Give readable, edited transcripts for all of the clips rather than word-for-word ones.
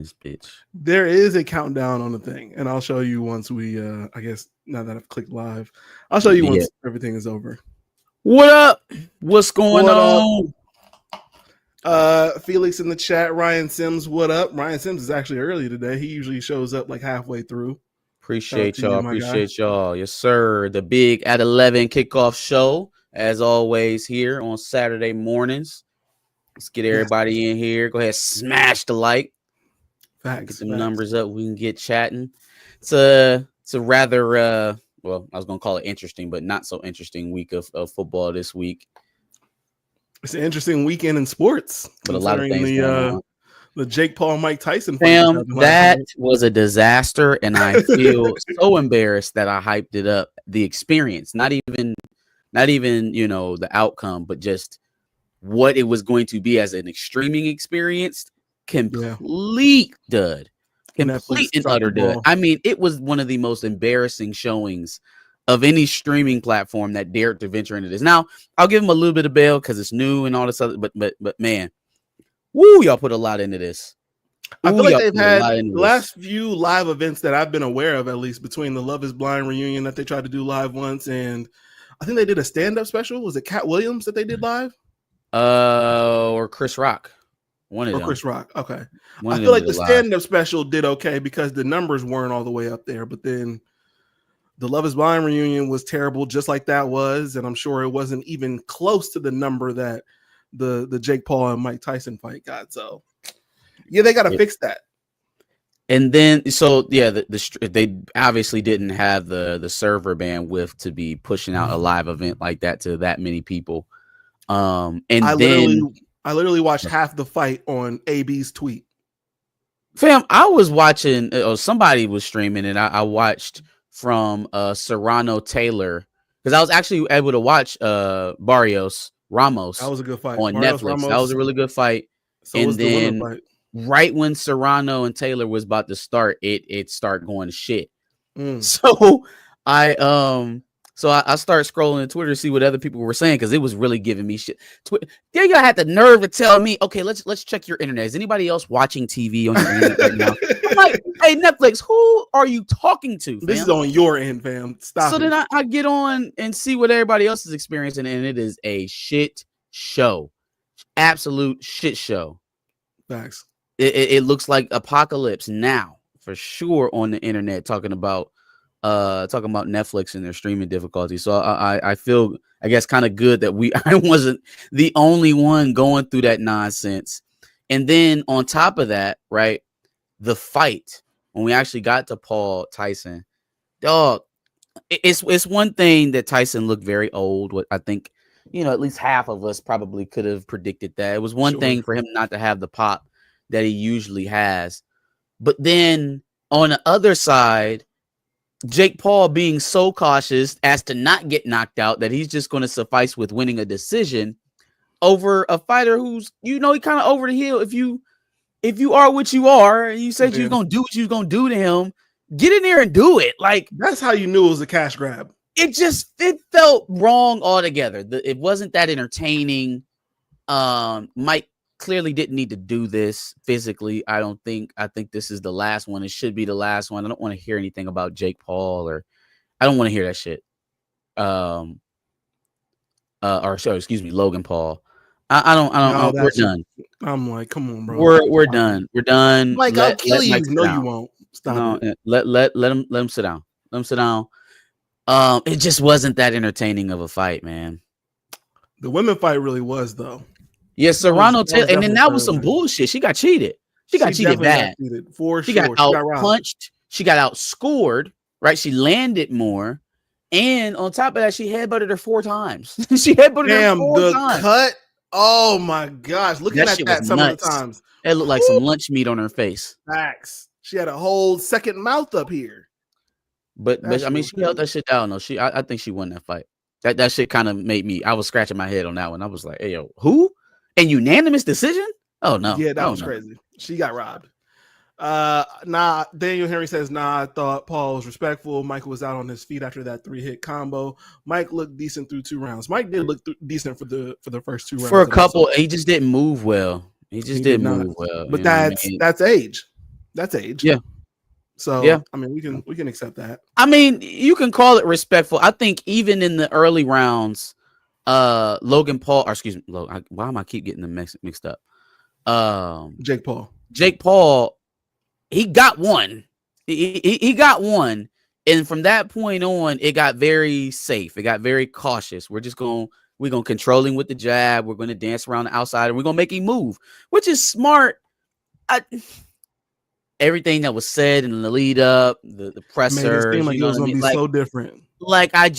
This bitch. There is a countdown on the thing, and I'll show you once we. I guess now that I've clicked live, I'll show you Yeah. once everything is over. What up? What's going What up? on? Felix in the chat. Ryan Sims, what up? Ryan Sims is actually early today. He usually shows up like halfway through. Appreciate y'all. Appreciate y'all. Yes, sir. The big at 11 kickoff show, as always, here on Saturday mornings. Let's get everybody in here. Go ahead, smash the like. Facts. Get them numbers up. We can get chatting. It's a rather well, I was gonna call it interesting, but not so interesting week of football this week. It's an interesting weekend in sports. But a lot of things going on. The Jake Paul Mike Tyson fight. Fam, that was a disaster, and I feel so embarrassed that I hyped it up. The experience, not even the outcome, but just what it was going to be as an streaming experience. Complete dud. Complete and utter dud. I mean, it was one of the most embarrassing showings of any streaming platform that dared to venture into this. Now, I'll give them a little bit of bail because it's new and all this other, but man, woo, y'all put a lot into this. I feel like they've had the last few live events that I've been aware of, at least between the Love is Blind reunion that they tried to do live once, and I think they did a stand-up special. Was it Cat Williams that they did live? Or Chris Rock. One of them. Chris Rock. Okay. I feel like the stand-up special did okay because the numbers weren't all the way up there, but then the Love is Blind reunion was terrible, just like that was, and I'm sure it wasn't even close to the number that the Jake Paul and Mike Tyson fight got. So, yeah, they got to fix that. And then, so yeah, they obviously didn't have the server bandwidth to be pushing out a live event like that to that many people. And I literally watched half the fight on AB's tweet. Fam, I was watching, somebody was streaming, and I watched from Serrano Taylor because I was actually able to watch Barrios Ramos. That was a good fight on Barrios, Netflix. Ramos. That was a really good fight. So and was then the fight. Right when Serrano and Taylor was about to start, it started going to shit. So I started scrolling on Twitter to see what other people were saying because it was really giving me shit. Then y'all had the nerve to tell me, okay, let's check your internet. Is anybody else watching TV on your internet right now? I'm like, hey, Netflix, who are you talking to, fam? This is on your end, fam. Stop. So then I get on and see what everybody else is experiencing, and it is a shit show. Absolute shit show. Facts. It looks like apocalypse now for sure on the internet talking about Netflix and their streaming difficulties. So I feel, I guess, kind of good that I wasn't the only one going through that nonsense. And then on top of that, right, the fight when we actually got to Paul Tyson, dog, it's one thing that Tyson looked very old. What I think, at least half of us probably could have predicted that. It was one thing for him not to have the pop that he usually has. But then on the other side, Jake Paul being so cautious as to not get knocked out that he's just going to suffice with winning a decision over a fighter who's, he kind of over the hill. If you are what you are, and you said you're going to do what you're going to do to him, get in there and do it. Like, that's how you knew it was a cash grab. It felt wrong altogether. It wasn't that entertaining. Mike clearly didn't need to do this physically. I think this is the last one. It should be the last one. I don't want to hear anything about Jake Paul, or I don't want to hear that shit. Logan Paul. I don't. We're done. I'm like, come on, bro. We're done. We're done. Mike, I'll kill you. No, you won't. Stop. No, let him sit down. Let him sit down. It just wasn't that entertaining of a fight, man. The women fight really was, though. Yeah, Serrano Taylor, and then that was some bullshit. She got cheated. She got cheated bad. She got out punched. She got outscored. Right? She landed more, and on top of that, she headbutted her 4 times. She headbutted her 4 times. Cut. Oh my gosh! Looking at that some of the times, it looked like some lunch meat on her face. Facts. She had a whole second mouth up here. But I mean, she held that shit down though. I think she won that fight. That shit kind of made me. I was scratching my head on that one. I was like, "Hey yo, who?" And unanimous decision? Oh no! Yeah, that was crazy. She got robbed. Daniel Henry says, I thought Paul was respectful. Michael was out on his feet after that 3-hit combo. Mike looked decent through 2 rounds. Mike did look decent for the first 2 rounds. For a couple, he just didn't move well. He didn't move well. But that's age. That's age. Yeah. So yeah, I mean, we can accept that. I mean, you can call it respectful. I think even in the early rounds, Logan Paul, or excuse me, why am I keep getting them mixed up? Jake Paul, he got one. He got one. And from that point on, it got very safe. It got very cautious. We're going to control him with the jab. We're going to dance around the outside and we're going to make him move, which is smart. Everything that was said in the lead up, the pressers, it was going to be so different. Like I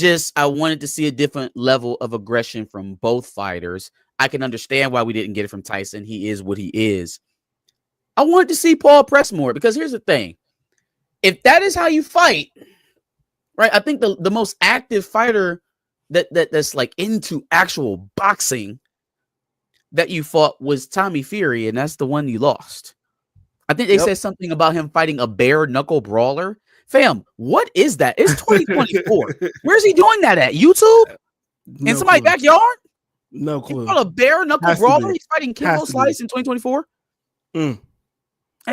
wanted to see a different level of aggression from both fighters. I can understand why we didn't get it from Tyson. He is what he is. I wanted to see Paul press more because here's the thing. If that is how you fight, right? I think the most active fighter that's like into actual boxing that you fought was Tommy Fury, and that's the one you lost. I think they said something about him fighting a bare knuckle brawler. Fam, what is that? It's 2024. Where's he doing that at? YouTube? In somebody's backyard? No clue. A bare knuckle brawler? He's fighting Kimbo Slice in 2024? And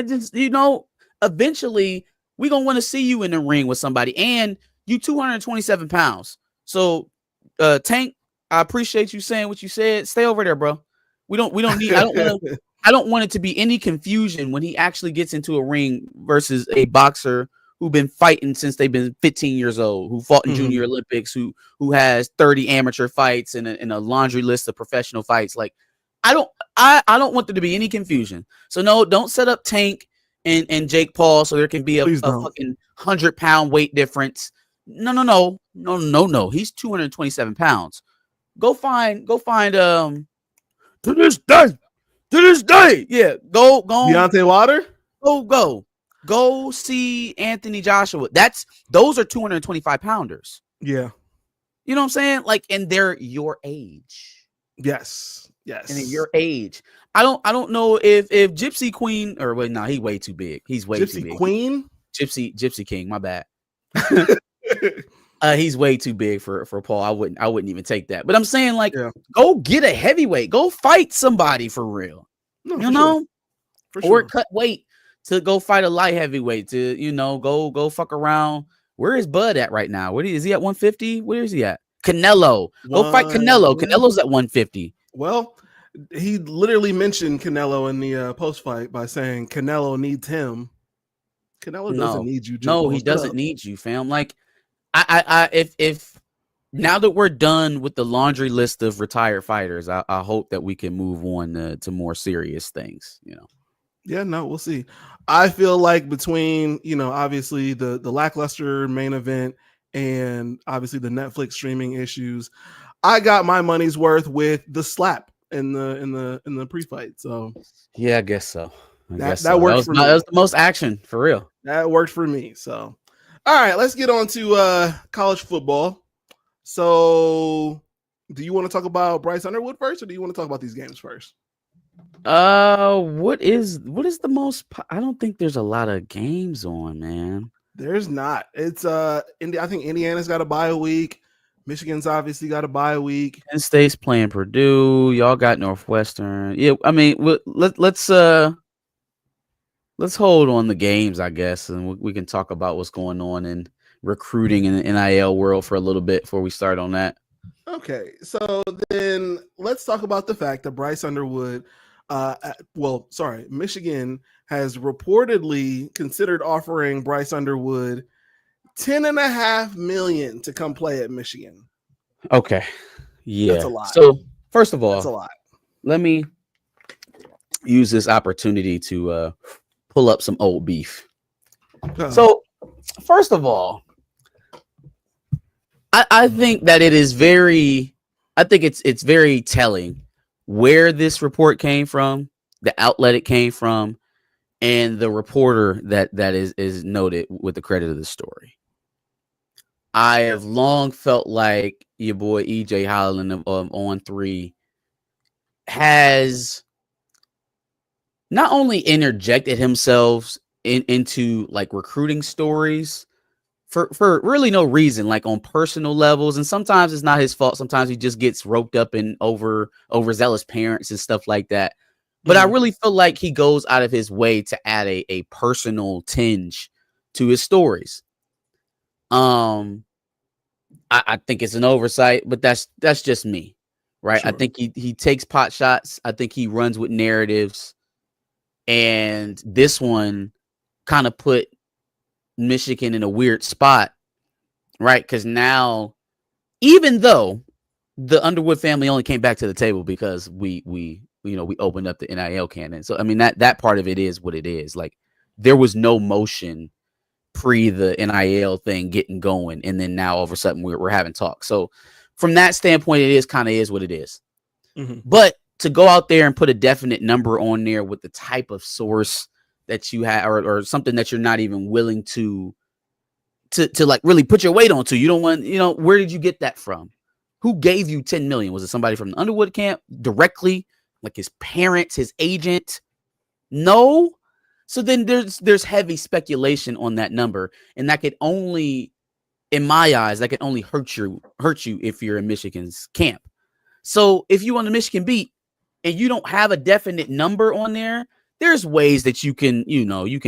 just, eventually we're going to want to see you in the ring with somebody. And you 227 pounds. So, Tank, I appreciate you saying what you said. Stay over there, bro. We don't need, I don't want it to be any confusion when he actually gets into a ring versus a boxer who've been fighting since they've been 15 years old, who fought in Junior Olympics, who has 30 amateur fights and a laundry list of professional fights. Like, I don't want there to be any confusion. So no, don't set up Tank and Jake Paul so there can be a fucking 100-pound weight difference. No. He's 227 pounds. Go find to this day. Yeah. Go. Deontay Wilder? Go see Anthony Joshua. Those are 225 pounders. Yeah. You know what I'm saying? Like, and they're your age. Yes. And your age. I don't know if Gypsy Queen or wait, no, he's way too big. He's way too big. Queen? Gypsy King, my bad. He's way too big for Paul. I wouldn't even take that. But I'm saying, like, go get a heavyweight. Go fight somebody for real. No, for sure. Or cut weight to go fight a light heavyweight. To go fuck around. Where is Bud at right now? Is he at 150? Where is he at? Canelo. Go fight Canelo. Canelo's at 150. Well, he literally mentioned Canelo in the post fight by saying Canelo needs him. Canelo doesn't need you. No, he doesn't need you, fam. Like, if now that we're done with the laundry list of retired fighters, I hope that we can move on to more serious things. Yeah, no, we'll see. I feel like between obviously the lackluster main event and obviously the Netflix streaming issues, I got my money's worth with the slap in the pre-fight. So yeah, I guess so. That worked for me. That was the most action for real. That worked for me. So, all right, let's get on to college football. So, do you want to talk about Bryce Underwood first, or do you want to talk about these games first? What is the most? I don't think there's a lot of games on, man. There's not. It's I think Indiana's got a bye week. Michigan's obviously got a bye week. Penn State's playing Purdue. Y'all got Northwestern. Yeah, I mean, let's hold on the games, I guess, and we can talk about what's going on in recruiting in the NIL world for a little bit before we start on that. Okay, so then let's talk about the fact that Bryce Underwood, Michigan has reportedly considered offering Bryce Underwood $10.5 million to come play at Michigan. Okay, yeah, that's a lot. So first of all, that's a lot. Let me use this opportunity to pull up some old beef. So first of all, I think that it is it's very telling where this report came from, the outlet it came from, and the reporter that is noted with the credit of the story. I have long felt like your boy EJ Holland of On 3 has not only interjected himself into like recruiting stories for really no reason, like on personal levels. And sometimes it's not his fault. Sometimes he just gets roped up in overzealous parents and stuff like that. But I really feel like he goes out of his way to add a personal tinge to his stories. I think it's an oversight, but that's just me, right? Sure. I think he takes pot shots. I think he runs with narratives, and this one kind of put Michigan in a weird spot, right? Because now, even though the Underwood family only came back to the table because we opened up the NIL canon, so I mean that part of it is what it is. Like, there was no motion pre the NIL thing getting going, and then now all of a sudden we're having talk. So from that standpoint, it is kind of is what it is. But to go out there and put a definite number on there with the type of source that you have, or something that you're not even willing to like really put your weight onto, you don't want, where did you get that from? Who gave you 10 million? Was it somebody from the Underwood camp directly, like his parents, his agent? No. So then there's heavy speculation on that number, and that could only, in my eyes, that could only hurt you if you're in Michigan's camp. So if you want the Michigan beat and you don't have a definite number on there, there's ways that you can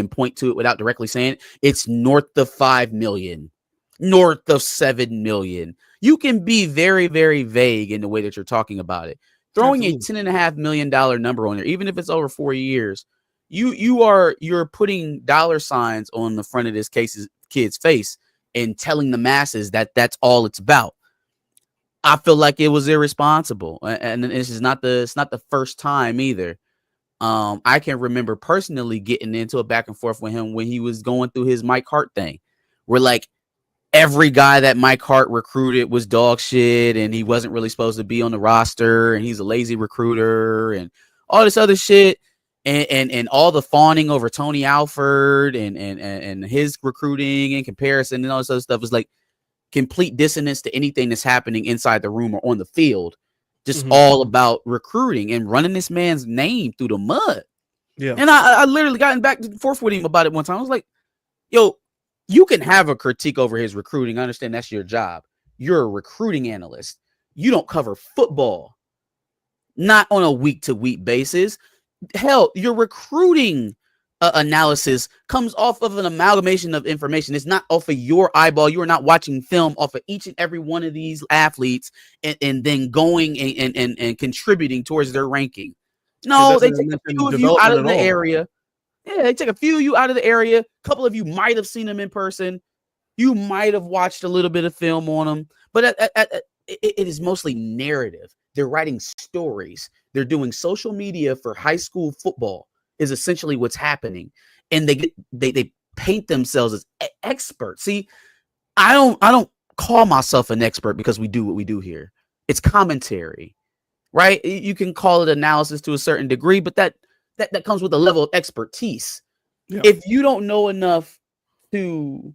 point to it without directly saying it. It's north of 5 million, north of 7 million. You can be very, very vague in the way that you're talking about it. Throwing Absolutely. A $10.5 million number on there, even if it's over 4 years, you're putting dollar signs on the front of this kid's face and telling the masses that that's all it's about. I feel like it was irresponsible, and it's not the first time either. I can remember personally getting into a back and forth with him when he was going through his Mike Hart thing, where like every guy that Mike Hart recruited was dog shit, and he wasn't really supposed to be on the roster, and he's a lazy recruiter, and all this other shit, and all the fawning over Tony Alford and his recruiting and comparison and all this other stuff is like complete dissonance to anything that's happening inside the room or on the field. Just all about recruiting and running this man's name through the mud. Yeah. And I literally gotten back and forth with him about it one time. I was like, yo, you can have a critique over his recruiting. I understand that's your job. You're a recruiting analyst. You don't cover football, not on a week-to-week basis. Hell, your recruiting analysis comes off of an amalgamation of information. It's not off of your eyeball. You are not watching film off of each and every one of these athletes and then going and contributing towards their ranking. No, they take a few of you out of the area. Yeah, they take a few of you out of the area. A couple of you might have seen them in person. You might have watched a little bit of film on them, but it is mostly narrative. They're writing stories. They're doing social media for high school football is essentially what's happening. And they paint themselves as experts. See, I don't call myself an expert because we do what we do here. It's commentary, right? You can call it analysis to a certain degree, but that comes with a level of expertise. Yeah. If you don't know enough to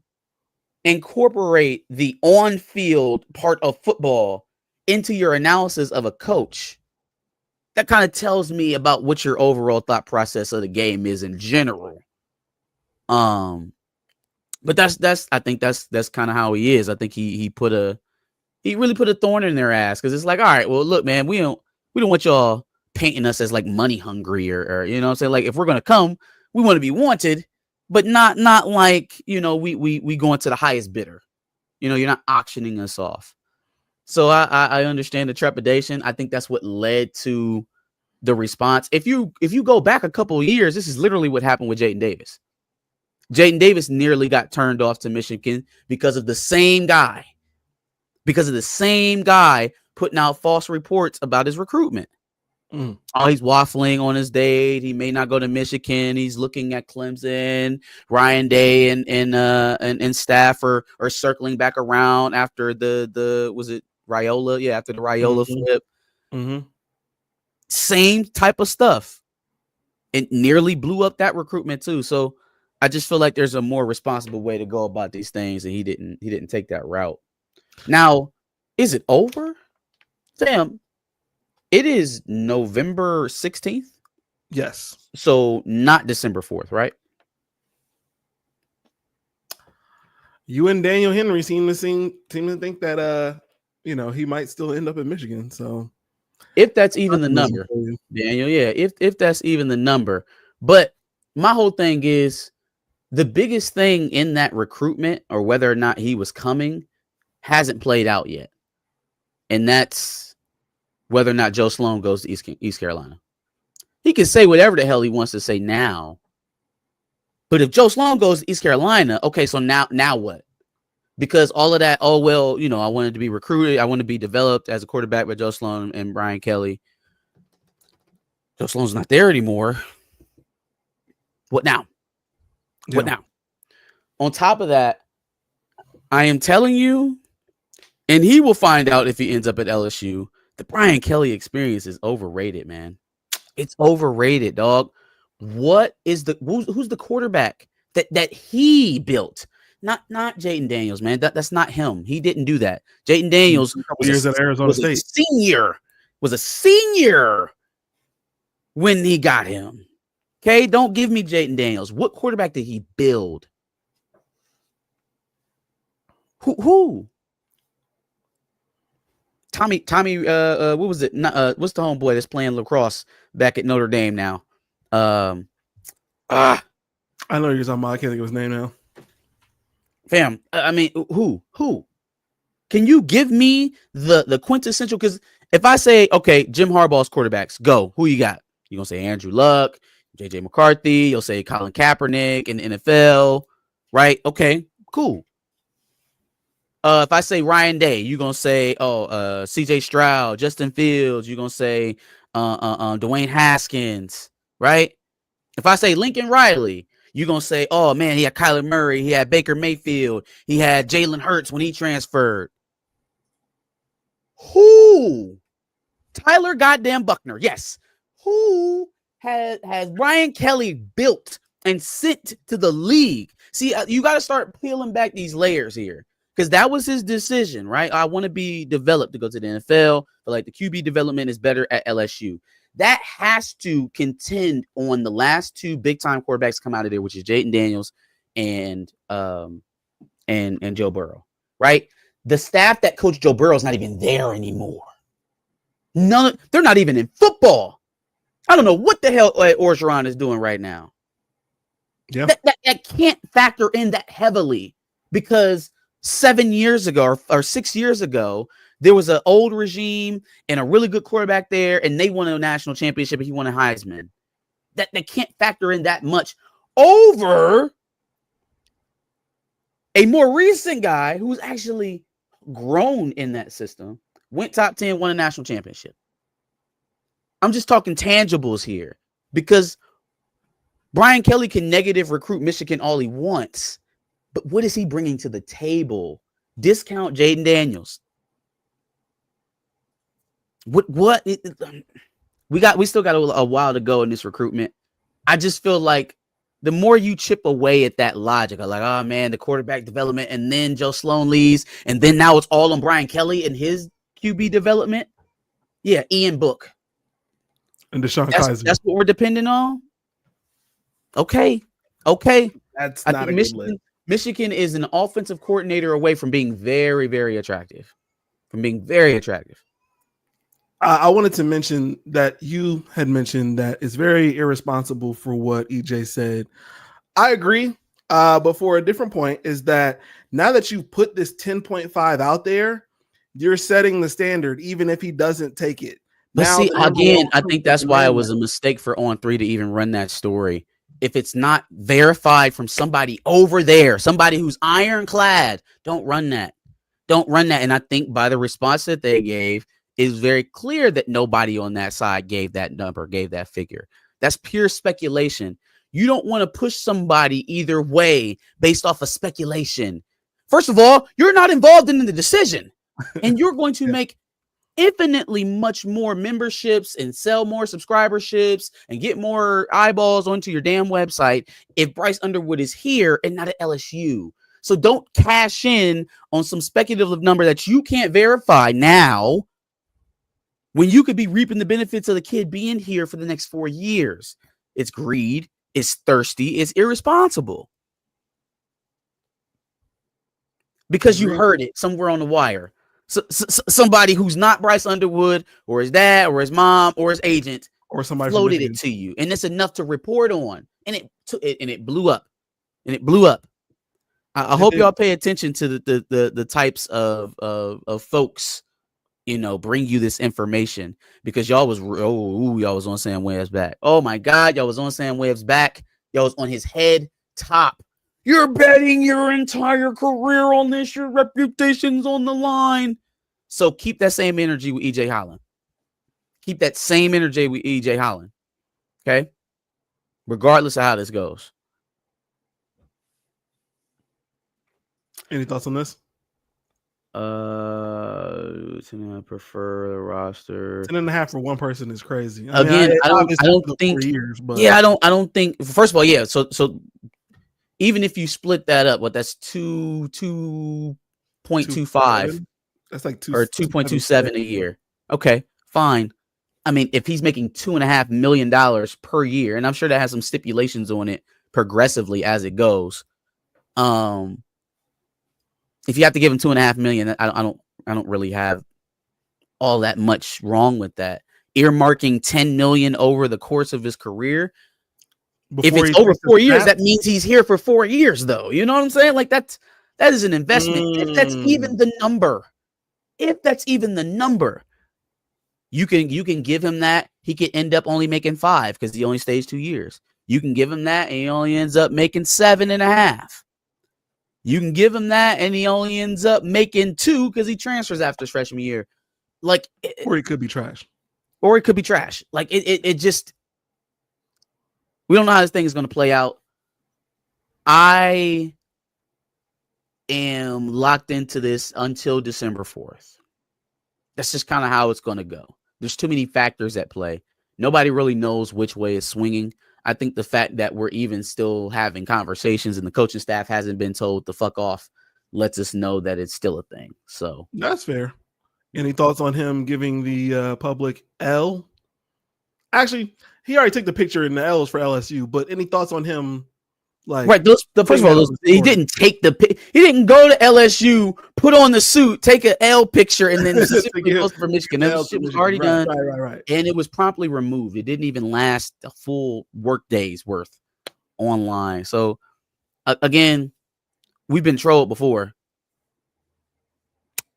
incorporate the on-field part of football into your analysis of a coach, that kind of tells me about what your overall thought process of the game is in general. But I think that's kind of how he is. I think he really put a thorn in their ass, because it's like, all right, well, look, man, we don't want y'all painting us as like money hungry or you know what I'm saying? Like, if we're gonna come, we want to be wanted, but not like, we going to the highest bidder. You're not auctioning us off. So I understand the trepidation. I think that's what led to the response. If you go back a couple of years, this is literally what happened with Jayden Davis. Jayden Davis nearly got turned off to Michigan because of the same guy. Because of the same guy putting out false reports about his recruitment. Oh, he's waffling on his date. He may not go to Michigan. He's looking at Clemson. Ryan Day and staff are circling back around after the was it Raiola? Yeah, after the Raiola flip. Same type of stuff. It nearly blew up that recruitment too. So I just feel like there's a more responsible way to go about these things, and he didn't take that route. Now, is it over? Sam, it is November 16th. Yes. So not December 4th, right? You and Daniel Henry seem to think that he might still end up in Michigan. So If that's even the number, Daniel, yeah, if that's even the number. But my whole thing is the biggest thing in that recruitment, or whether or not he was coming, hasn't played out yet. And that's whether or not Joe Sloan goes to East Carolina. He can say whatever the hell he wants to say now. But if Joe Sloan goes to East Carolina, okay, so now what? Because all of that, oh, well, you know, I wanted to be recruited. I want to be developed as a quarterback by Joe Sloan and Brian Kelly. Joe Sloan's not there anymore. What now? Yeah. What now? On top of that, I am telling you, and he will find out if he ends up at LSU, the Brian Kelly experience is overrated, man. It's overrated, dog. What is who's the quarterback that he built? Not Jayden Daniels, man. That's not him. He didn't do that. Jayden Daniels years at Arizona State. Was a senior when he got him. Okay, don't give me Jayden Daniels. What quarterback did he build? Who? Tommy, what was it? What's the homeboy that's playing lacrosse back at Notre Dame now? I know you're talking about. I can't think of his name now. Fam, I mean, who? Can you give me the quintessential? Because if I say, okay, Jim Harbaugh's quarterbacks, go. Who you got? You're going to say Andrew Luck, J.J. McCarthy. You'll say Colin Kaepernick in the NFL, right? Okay, cool. If I say Ryan Day, you're going to say, C.J. Stroud, Justin Fields. You're going to say Dwayne Haskins, right? If I say Lincoln Riley, you're going to say, oh, man, he had Kyler Murray. He had Baker Mayfield. He had Jalen Hurts when he transferred. Who? Tyler goddamn Buckner. Yes. Who has Brian Kelly built and sent to the league? See, you got to start peeling back these layers here, because that was his decision, right? I want to be developed to go to the NFL, but like the QB development is better at LSU. That has to contend on the last two big time quarterbacks come out of there, which is Jayden Daniels and Joe Burrow, right? The staff that coached Joe Burrow is not even there anymore. None, they're not even in football. I don't know what the hell Orgeron is doing right now. Yeah, that can't factor in that heavily, because 7 years ago or 6 years ago, there was an old regime and a really good quarterback there, and they won a national championship and he won a Heisman. That they can't factor in that much over a more recent guy who's actually grown in that system, went top 10, won a national championship. I'm just talking tangibles here, because Brian Kelly can negative recruit Michigan all he wants, but what is he bringing to the table? Discount Jayden Daniels. We still got a while to go in this recruitment. I just feel like the more you chip away at that logic of like, oh man, the quarterback development, and then Joe Sloan leaves, and then now it's all on Brian Kelly and his QB development. Yeah, Ian Book. And Deshaun Kaiser. That's what we're depending on. Okay. That's not a good list. Michigan is an offensive coordinator away from being very, very attractive. I wanted to mention that you had mentioned that it's very irresponsible for what EJ said. I agree. But for a different point is that now that you put this 10.5 out there, you're setting the standard, even if he doesn't take it. But now, see, again, I think that's why it was a mistake for On3 to even run that story. If it's not verified from somebody over there, somebody who's ironclad, don't run that. And I think by the response that they gave, it's very clear that nobody on that side gave that number, gave that figure. That's pure speculation. You don't want to push somebody either way based off of speculation. First of all, you're not involved in the decision, and you're going to make infinitely much more memberships and sell more subscriberships and get more eyeballs onto your damn website if Bryce Underwood is here and not at LSU. So don't cash in on some speculative number that you can't verify now, when you could be reaping the benefits of the kid being here for the next 4 years. It's greed. It's thirsty. It's irresponsible. Because you heard it somewhere on the wire. somebody who's not Bryce Underwood or his dad or his mom or his agent or somebody floated it to you, and it's enough to report on, and it blew up, and it blew up. I hope y'all pay attention to the types of folks, bring you this information, because y'all was on Sam Webb's back. Oh my God, y'all was on Sam Webb's back. Y'all was on his head top. You're betting your entire career on this. Your reputation's on the line. So keep that same energy with EJ Holland. Keep that same energy with EJ Holland. Okay? Regardless of how this goes. Any thoughts on this? I prefer the roster. 10.5 for one person is crazy. I don't think. Years, but yeah, I don't think. First of all, yeah. So even if you split that up, that's 2.25. That's like 2.27 a year. Okay, fine. I mean, if he's making $2.5 million per year, and I'm sure that has some stipulations on it progressively as it goes. If you have to give him $2.5 million, I don't really have all that much wrong with that. Earmarking $10 million over the course of his career. If it's over 4 years, that means he's here for 4 years, though. You know what I'm saying? Like that is an investment. If that's even the number, you can give him that. He could end up only making 5 because he only stays 2 years. You can give him that, and he only ends up making 7.5. You can give him that, and he only ends up making 2 because he transfers after his freshman year. Like, or it could be trash. Like it just. We don't know how this thing is going to play out. I am locked into this until December 4th. That's just kind of how it's going to go. There's too many factors at play. Nobody really knows which way it's swinging. I think the fact that we're even still having conversations and the coaching staff hasn't been told to fuck off lets us know that it's still a thing. So that's fair. Any thoughts on him giving the public L? Actually, he already took the picture in the L's for LSU, but any thoughts on him? Like, right, first of all, he didn't take he didn't go to LSU, put on the suit, take an L picture, and then post for Michigan. That shit was already done, right, and it was promptly removed. It didn't even last a full work day's worth online. So, again, we've been trolled before.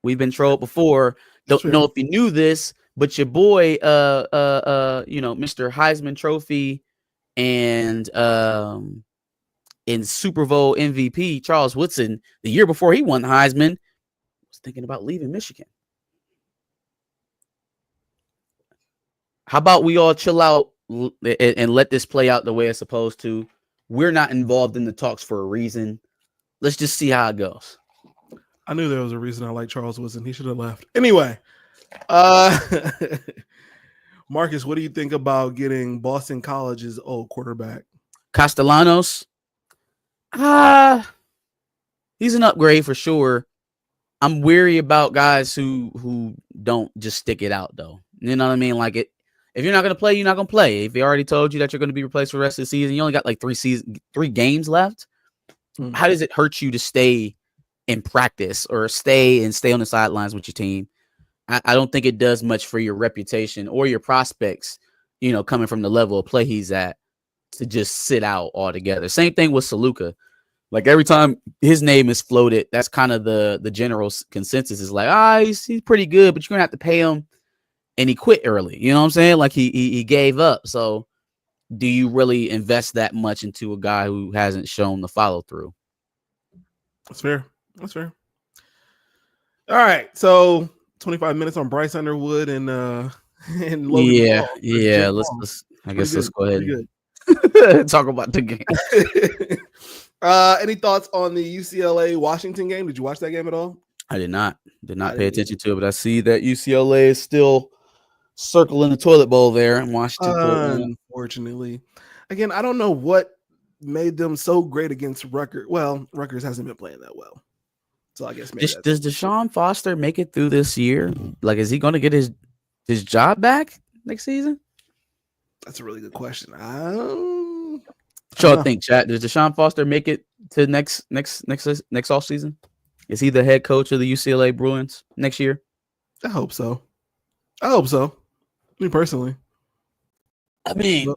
Don't know if you knew this, but your boy, Mr. Heisman Trophy and Super Bowl MVP Charles Woodson, the year before he won the Heisman, was thinking about leaving Michigan. How about we all chill out and let this play out the way it's supposed to? We're not involved in the talks for a reason. Let's just see how it goes. I knew there was a reason I like Charles Woodson. He should have left. Anyway, Marcus, what do you think about getting Boston College's old quarterback? Castellanos? He's an upgrade for sure. I'm weary about guys who don't just stick it out, though. You know what I mean? Like, if you're not going to play, you're not going to play. If they already told you that you're going to be replaced for the rest of the season, you only got like 3 games left. How does it hurt you to stay in practice or stay on the sidelines with your team? I don't think it does much for your reputation or your prospects, coming from the level of play he's at, to just sit out altogether. Same thing with Saluka. Like, every time his name is floated, that's kind of the general consensus is like, he's pretty good, but you're going to have to pay him. And he quit early. You know what I'm saying? Like, he gave up. So do you really invest that much into a guy who hasn't shown the follow through? That's fair. All right. So 25 minutes on Bryce Underwood and Logan yeah. Paul. Yeah. Let's go ahead and talk about the game. Any thoughts on the UCLA Washington game? Did you watch that game at all? I did not pay attention to it, but I see that UCLA is still circling the toilet bowl there in Washington. Unfortunately, again, I don't know what made them so great against Rutgers. Well, Rutgers hasn't been playing that well, so I guess maybe does Deshaun Foster make it through this year? Like, is he going to get his job back next season? That's a really good question. I think, chat. Does Deshaun Foster make it to next off season? Is he the head coach of the UCLA Bruins next year? I hope so. Me personally. I mean,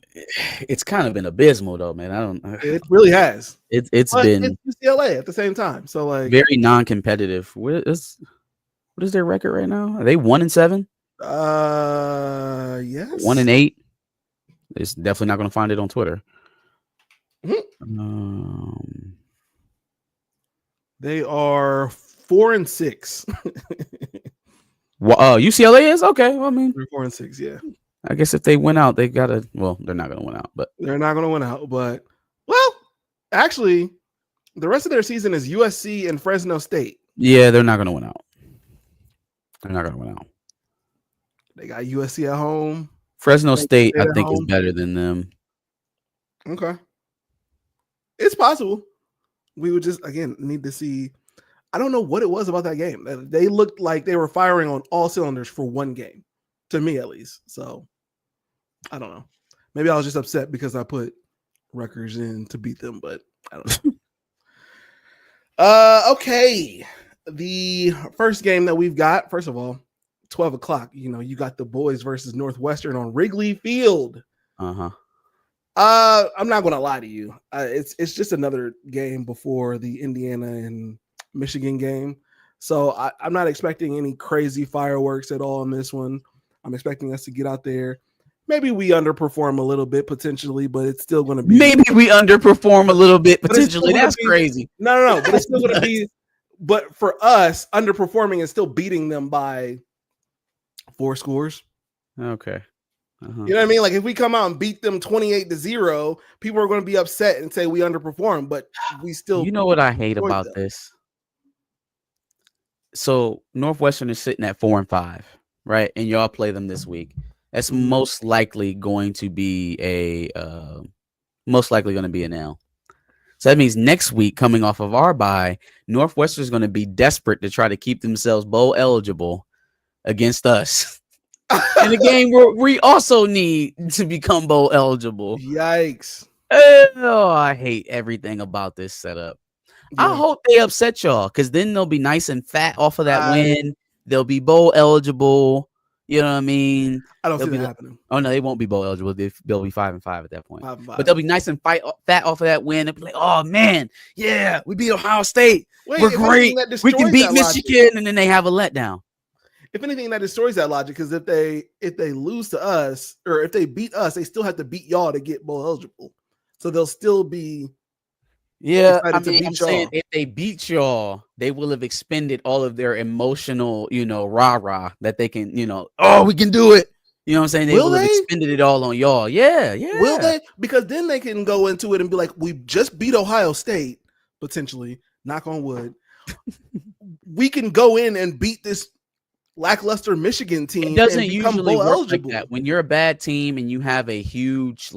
it's kind of been abysmal though, man. It really has. It's been UCLA at the same time. So like very non-competitive. What is their record right now? Are they 1-7? Yes. 1-8. It's definitely not going to find it on Twitter. They are 4-6. Well, UCLA is okay. Well, I mean, 4-6. Yeah. I guess if they win out, they gotta. Well, they're not gonna win out, but they're not gonna win out. But actually, the rest of their season is USC and Fresno State. Yeah, they're not gonna win out. They're not gonna win out. They got USC at home. Fresno State, I think, is better than them. Okay, it's possible. We would just again need to see. I don't know what it was about that game. They looked like they were firing on all cylinders for one game, to me at least. So I don't know. Maybe I was just upset because I put Rutgers in to beat them, but I don't know. Okay. The first game that we've got, first of all, 12 o'clock. You got the boys versus Northwestern on Wrigley Field. I'm not going to lie to you. It's just another game before the Indiana and Michigan game. So I'm not expecting any crazy fireworks at all in this one. I'm expecting us to get out there. Maybe we underperform a little bit potentially, but it's still going to be. Maybe we underperform a little bit potentially. That's crazy. No. But it's still going to be. But for us, underperforming and still beating them by 4 scores. Okay. You know what I mean? Like if we come out and beat them 28-0, people are going to be upset and say we underperformed, but we still. You know what I hate about this? So Northwestern is sitting at 4-5, right? And y'all play them this week. That's most likely going to be an L. So that means next week, coming off of our bye, Northwestern is going to be desperate to try to keep themselves bowl eligible against us in a game where we also need to become bowl eligible. Yikes! Oh, I hate everything about this setup. Yeah. I hope they upset y'all because then they'll be nice and fat off of that win. They'll be bowl eligible. You know what I mean? I don't see that happening. Oh no, they won't be bowl eligible. They'll be 5-5 at that point. 5-5. But they'll be nice and fat off of that win. They'll be like, "Oh man, yeah, we beat Ohio State. We're great. We can beat Michigan," and then they have a letdown. If anything, that destroys that logic because if they lose to us or if they beat us, they still have to beat y'all to get bowl eligible. So they'll still be. Yeah, I'm saying if they beat y'all, they will have expended all of their emotional, rah-rah that they can, we can do it. You know what I'm saying? They will have expended it all on y'all. Yeah. Will they? Because then they can go into it and be like, we just beat Ohio State, potentially, knock on wood. We can go in and beat this lackluster Michigan team. It doesn't usually work like that. When you're a bad team and you have a huge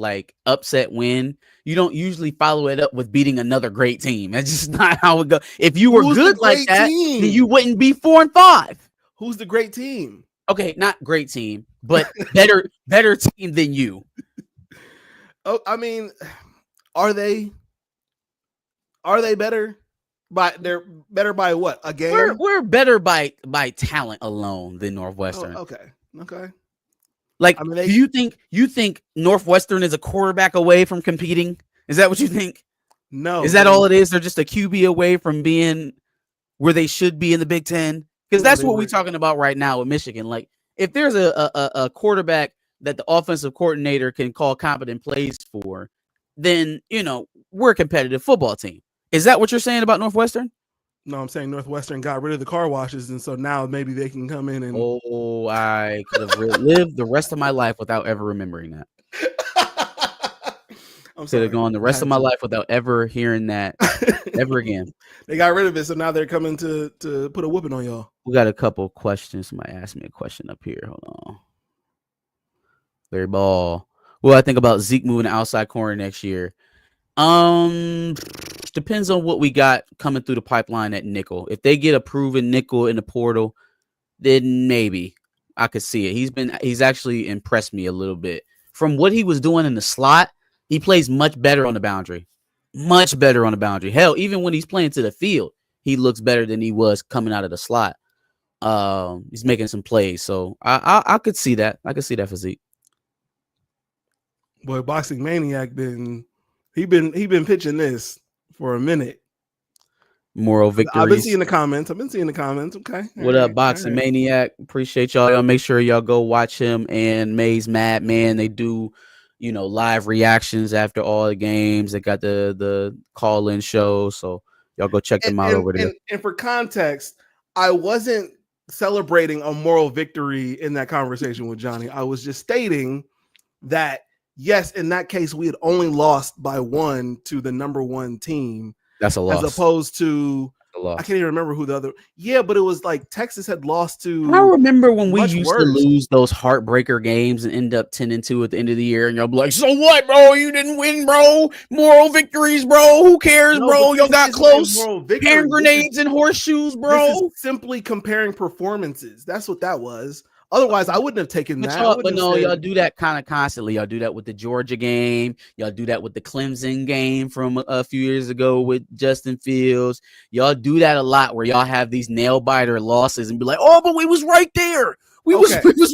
upset win, you don't usually follow it up with beating another great team. That's just not how it goes. If you were good like that, then you wouldn't be 4-5. Who's the great team? Okay, not great team, but better team than you. Oh, I mean, are they better? They're better by what? A game? We're better by talent alone than Northwestern. Oh, okay. Do you think Northwestern is a quarterback away from competing? Is that what you think? No. Is that all it is? They're just a QB away from being where they should be in the Big Ten? Because that's what we're talking about right now with Michigan. Like, if there's a quarterback that the offensive coordinator can call competent plays for, then, we're a competitive football team. Is that what you're saying about Northwestern? No, I'm saying Northwestern got rid of the car washes, and so now maybe they can come in and. Oh, I could have lived the rest of my life without ever remembering that. I'm could have gone the rest of my life without ever hearing that ever again. They got rid of it, so now they're coming to put a whooping on y'all. We got a couple questions. Somebody asked me a question up here. Hold on. Larry Ball. Well, I think about Zeke moving to outside corner next year. Depends on what we got coming through the pipeline at nickel. If they get a proven nickel in the portal, then maybe I could see it. He's actually impressed me a little bit. From what he was doing in the slot, he plays much better on the boundary. Much better on the boundary. Hell, even when he's playing to the field, he looks better than he was coming out of the slot. He's making some plays, so I could see that. I could see that physique. Boy, Boxing Maniac been pitching this for a minute. Moral victories. I've been seeing the comments. Okay. What up, Boxing Maniac? Appreciate y'all. Y'all make sure y'all go watch him and Maze Madman. They do, live reactions after all the games. They got the call-in show, so y'all go check them out over there. And for context, I wasn't celebrating a moral victory in that conversation with Johnny. I was just stating that, yes, in that case, we had only lost by 1 to the number 1 team. That's a loss. As opposed to, I can't even remember who the other. Yeah, but it was like Texas had lost to. I remember when we used to lose those heartbreaker games and end up 10-2 at the end of the year, and y'all be like, "So what, bro? You didn't win, bro. Moral victories, bro. Who cares, bro? Y'all got close. Hand grenades and horseshoes, bro." This is simply comparing performances. That's what that was. Otherwise, I wouldn't have taken that. But no, y'all do that kind of constantly. Y'all do that with the Georgia game. Y'all do that with the Clemson game from a few years ago with Justin Fields. Y'all do that a lot where y'all have these nail-biter losses and be like, "Oh, but we was right there. We was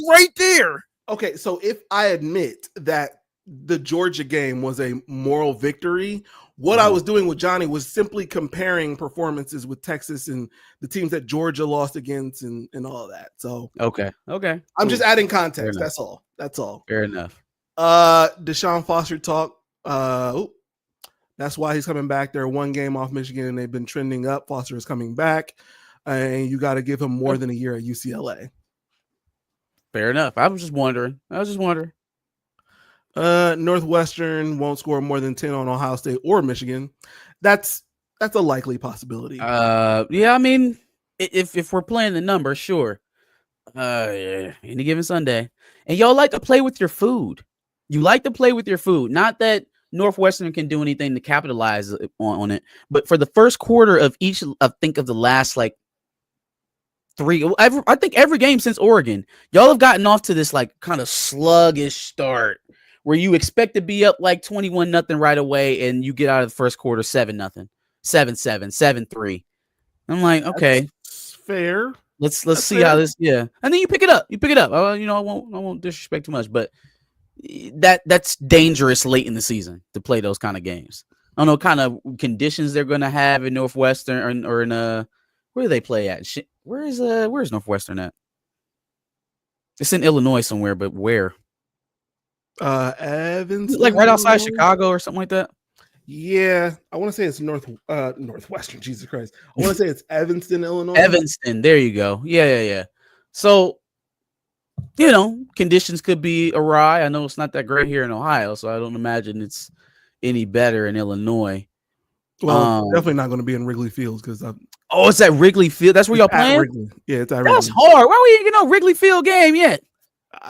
right there." Okay, so if I admit that the Georgia game was a moral victory, what I was doing with Johnny was simply comparing performances with Texas and the teams that Georgia lost against and all of that. So okay. I'm just adding context. That's all. Fair enough. Deshaun Foster talk. That's why he's coming back. They're 1 game off Michigan and they've been trending up. Foster is coming back, and you got to give him more than a year at UCLA. Fair enough. I was just wondering. Northwestern won't score more than 10 on Ohio State or Michigan. That's a likely possibility. Yeah, I mean, if we're playing the number, sure. Any given Sunday. And y'all like to play with your food. You like to play with your food. Not that Northwestern can do anything to capitalize on it, but for the first quarter of each, I think of the last like 3, I think every game since Oregon, y'all have gotten off to this like kind of sluggish start where you expect to be up like 21-0 right away, and you get out of the first quarter 7-0, 7-7, 7-3. I'm like, okay, that's fair. Let's see how this, and then you pick it up. I won't disrespect too much, but that's dangerous late in the season to play those kind of games. I don't know what kind of conditions they're going to have in Northwestern or in where do they play at? Where's Northwestern at? It's in Illinois somewhere, but where? Evanston, like right outside Chicago or something like that. Yeah, I want to say it's Northwestern. Jesus Christ, I want to say it's Evanston, Illinois. Evanston, there you go. Yeah. So, conditions could be awry. I know it's not that great here in Ohio, so I don't imagine it's any better in Illinois. Well, definitely not going to be in Wrigley Field because it's at Wrigley Field. That's where y'all playing? Wrigley. Yeah, it's at Wrigley. That's hard. Why we ain't get no Wrigley Field game yet?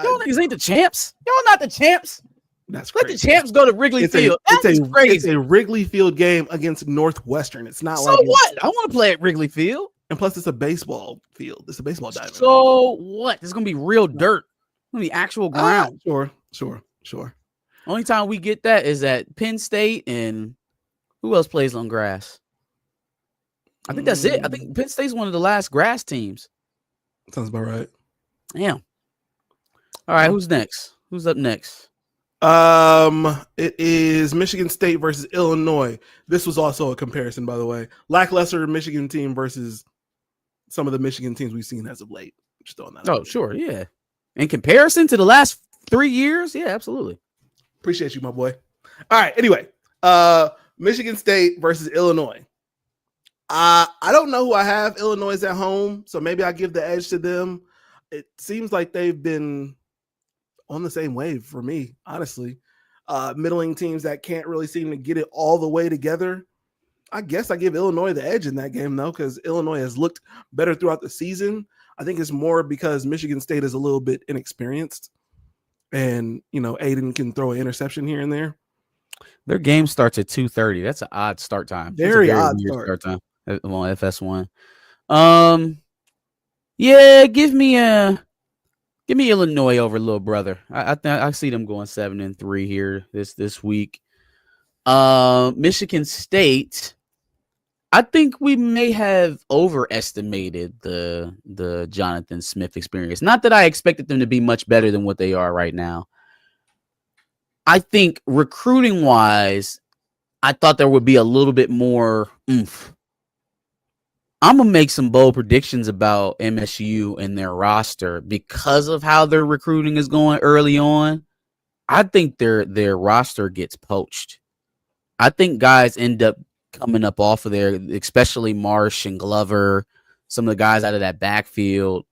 Y'all niggas ain't the champs. Y'all not the champs. That's crazy. Let the champs go to Wrigley Field. That's crazy. It's a Wrigley Field game against Northwestern. It's not so what? I want to play at Wrigley Field. And plus, it's a baseball field. It's a baseball diamond. So what? It's gonna be real dirt. It's gonna be actual ground. Sure. Only time we get that is at Penn State, and who else plays on grass? I think that's it. I think Penn State's one of the last grass teams. Sounds about right. Damn. All right, who's next? Who's up next? It is Michigan State versus Illinois. This was also a comparison, by the way. Lackluster Michigan team versus some of the Michigan teams we've seen as of late. Just throwing that. Oh, sure, yeah. In comparison to the last 3 years, yeah, absolutely. Appreciate you, my boy. All right. Anyway, Michigan State versus Illinois. I don't know who I have. Illinois is at home, so maybe I give the edge to them. It seems like they've been on the same wave for me, honestly. Middling teams that can't really seem to get it all the way together. I guess I give Illinois the edge in that game, though, because Illinois has looked better throughout the season. I think it's more because Michigan State is a little bit inexperienced. And, Aiden can throw an interception here and there. Their game starts at 2:30. That's an odd start time. Very odd start time on FS1. Yeah, give me Illinois over little brother. I see them going 7-3 here this week. Michigan State. I think we may have overestimated the Jonathan Smith experience. Not that I expected them to be much better than what they are right now. I think recruiting wise, I thought there would be a little bit more oomph. I'm gonna make some bold predictions about MSU and their roster because of how their recruiting is going early on. I think their roster gets poached. I think guys end up coming up off of there, especially Marsh and Glover, some of the guys out of that backfield.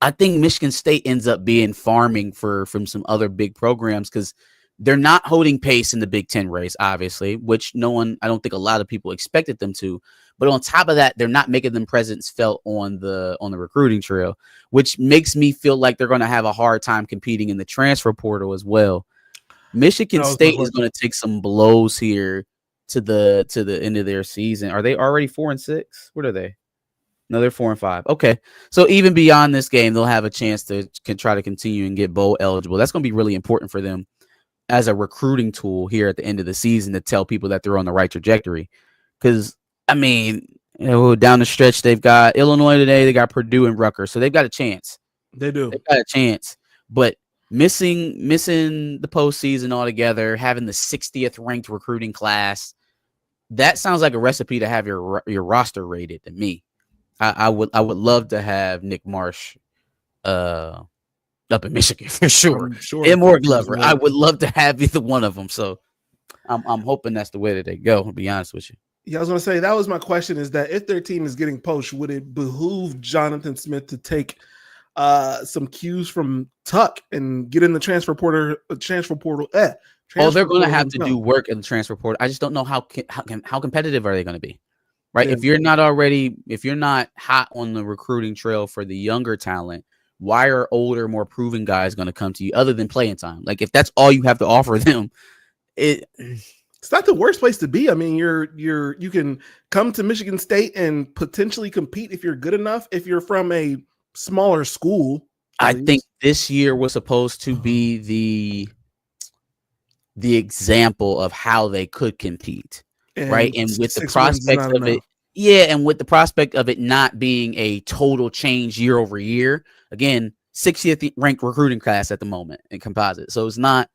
I think Michigan State ends up being farming from some other big programs because they're not holding pace in the Big Ten race, obviously, which I don't think a lot of people expected them to. But on top of that, they're not making them presence felt on the recruiting trail, which makes me feel like they're going to have a hard time competing in the transfer portal as well. Michigan State is going to take some blows here to the end of their season. Are they already 4-6? What are they? No, they're 4-5. Okay, so even beyond this game, they'll have a chance to try to continue and get bowl eligible. That's going to be really important for them as a recruiting tool here at the end of the season to tell people that they're on the right trajectory. Because I mean, down the stretch, they've got Illinois today, they got Purdue and Rutgers, so they've got a chance. They've got a chance, but missing the postseason altogether, having the 60th ranked recruiting class, that sounds like a recipe to have your roster rated to me. I would love to have Nick Marsh up in Michigan for sure. And more Glover. I would love to have either one of them. So I'm hoping that's the way that they go, to be honest with you. Yeah, I was going to say, that was my question, is that if their team is getting poached, would it behoove Jonathan Smith to take some cues from Tuck and get in the transfer portal? They're going to have to do work in the transfer portal. I just don't know how competitive are they going to be, right? Yeah. If you're not hot on the recruiting trail for the younger talent, why are older, more proven guys going to come to you other than playing time? Like, if that's all you have to offer them, it's not the worst place to be. I mean, you can come to Michigan State and potentially compete if you're good enough, if you're from a smaller school. I think this year was supposed to be the example of how they could compete, right? And with the prospect of it, and with the prospect of it not being a total change year over year, again, 60th ranked recruiting class at the moment in composite. So it's not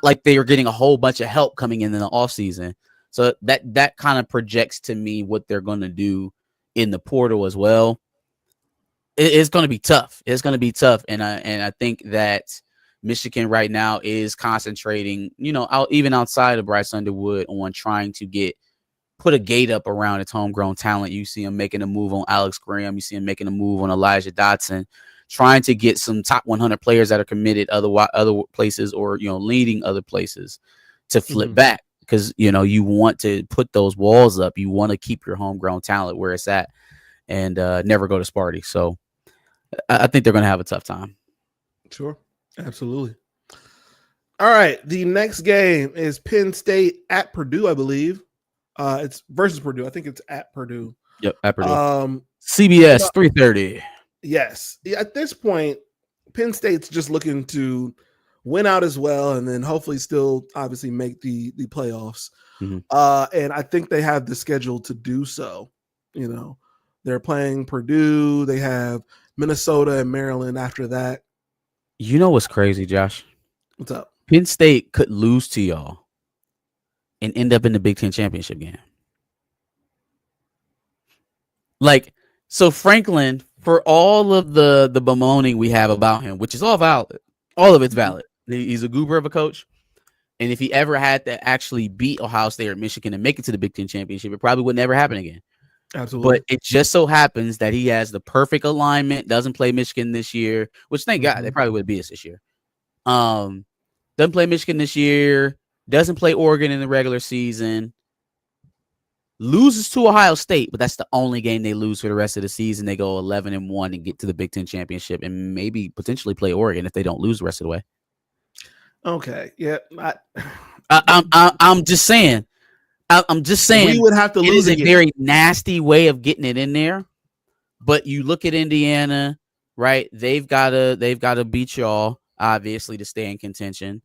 like they are getting a whole bunch of help coming in the offseason. So that kind of projects to me what they're going to do in the portal as well. It's going to be tough. It's going to be tough. And I think that Michigan right now is concentrating, even outside of Bryce Underwood, on trying to put a gate up around its homegrown talent. You see him making a move on Alex Graham. You see him making a move on Elijah Dotson, trying to get some top 100 players that are committed other places or, leading other places to flip back, because, you want to put those walls up. You want to keep your homegrown talent where it's at and never go to Sparty. So I think they're going to have a tough time. Sure. Absolutely. All right. The next game is Penn State at Purdue, I believe. It's versus Purdue. I think it's at Purdue. Yep, at Purdue. CBS 3:30. Yes. At this point, Penn State's just looking to win out as well, and then hopefully still obviously make the playoffs. Mm-hmm. And I think they have the schedule to do so. They're playing Purdue. They have Minnesota and Maryland after that. You know what's crazy, Josh? What's up? Penn State could lose to y'all and end up in the Big Ten championship game. So Franklin, for all of the bemoaning we have about him, which is all valid, all of it's valid. He's a goober of a coach. And if he ever had to actually beat Ohio State or Michigan and make it to the Big Ten championship, it probably would never happen again. Absolutely. But it just so happens that he has the perfect alignment, doesn't play Michigan this year, which thank God, they probably would beat us this year. Doesn't play Michigan this year, doesn't play Oregon in the regular season, loses to Ohio State, but that's the only game they lose for the rest of the season. They go 11-1 and get to the Big Ten championship and maybe potentially play Oregon if they don't lose the rest of the way. Okay. Yeah. I'm just saying. I'm just saying we would have to lose. It is a very nasty way of getting it in there. But you look at Indiana, right? They've got to beat y'all, obviously, to stay in contention.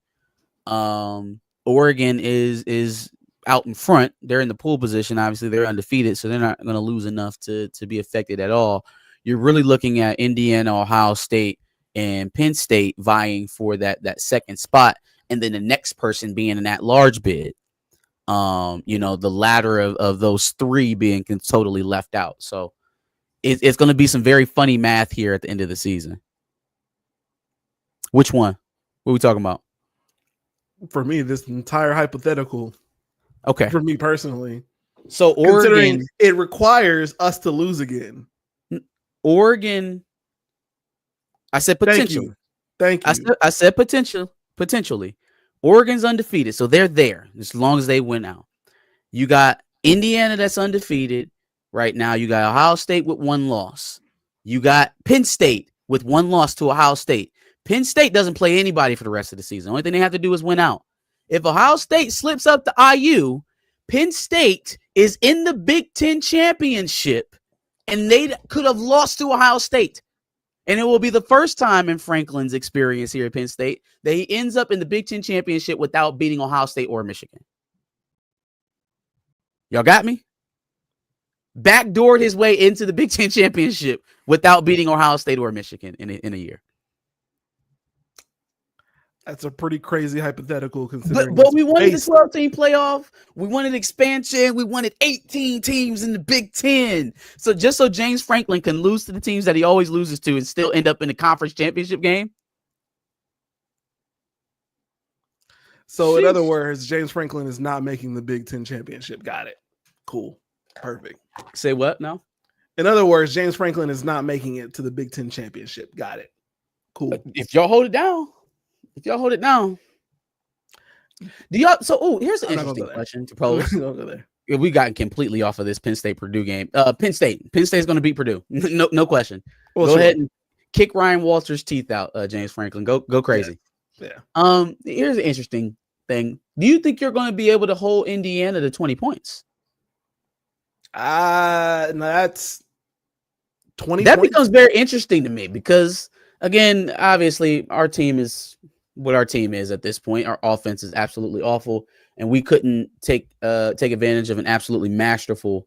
Oregon is out in front. They're in the pool position. Obviously, they're undefeated, so they're not going to lose enough to be affected at all. You're really looking at Indiana, Ohio State, and Penn State vying for that second spot, and then the next person being in that large bid. The latter of those three being totally left out. So it's going to be some very funny math here at the end of the season. Which one? What are we talking about? For me, this entire hypothetical. Okay. For me personally. So Oregon, it requires us to lose again. Oregon. I said potential. Thank you. I said potentially. Oregon's undefeated, so they're there as long as they win out. You got Indiana that's undefeated right now. You got Ohio State with 1 loss. You got Penn State with 1 loss to Ohio State. Penn State doesn't play anybody for the rest of the season. The only thing they have to do is win out. If Ohio State slips up to IU, Penn State is in the Big Ten championship, and they could have lost to Ohio State. And it will be the first time in Franklin's experience here at Penn State that he ends up in the Big Ten championship without beating Ohio State or Michigan. Y'all got me? Backdoored his way into the Big Ten championship without beating Ohio State or Michigan in a year. That's a pretty crazy hypothetical. Considering but we wanted the 12-team playoff. We wanted expansion. We wanted 18 teams in the Big Ten. So just so James Franklin can lose to the teams that he always loses to and still end up in the conference championship game. So in other words, James Franklin is not making the Big Ten championship. Got it. Cool. Perfect. Say what now? In other words, James Franklin is not making it to the Big Ten championship. Got it. Cool. If y'all hold it down. Do y'all? So, here's an interesting question to pose. We got completely off of this Penn State Purdue game. Penn State's going to beat Purdue. No question. Well, go ahead and kick Ryan Walters' teeth out, James Franklin. Go crazy. Yeah. Here's an interesting thing. Do you think you're going to be able to hold Indiana to 20 points? No, that's 20. That becomes very interesting to me because, again, obviously our team is what our team is at this point. Our offense is absolutely awful, and we couldn't take advantage of an absolutely masterful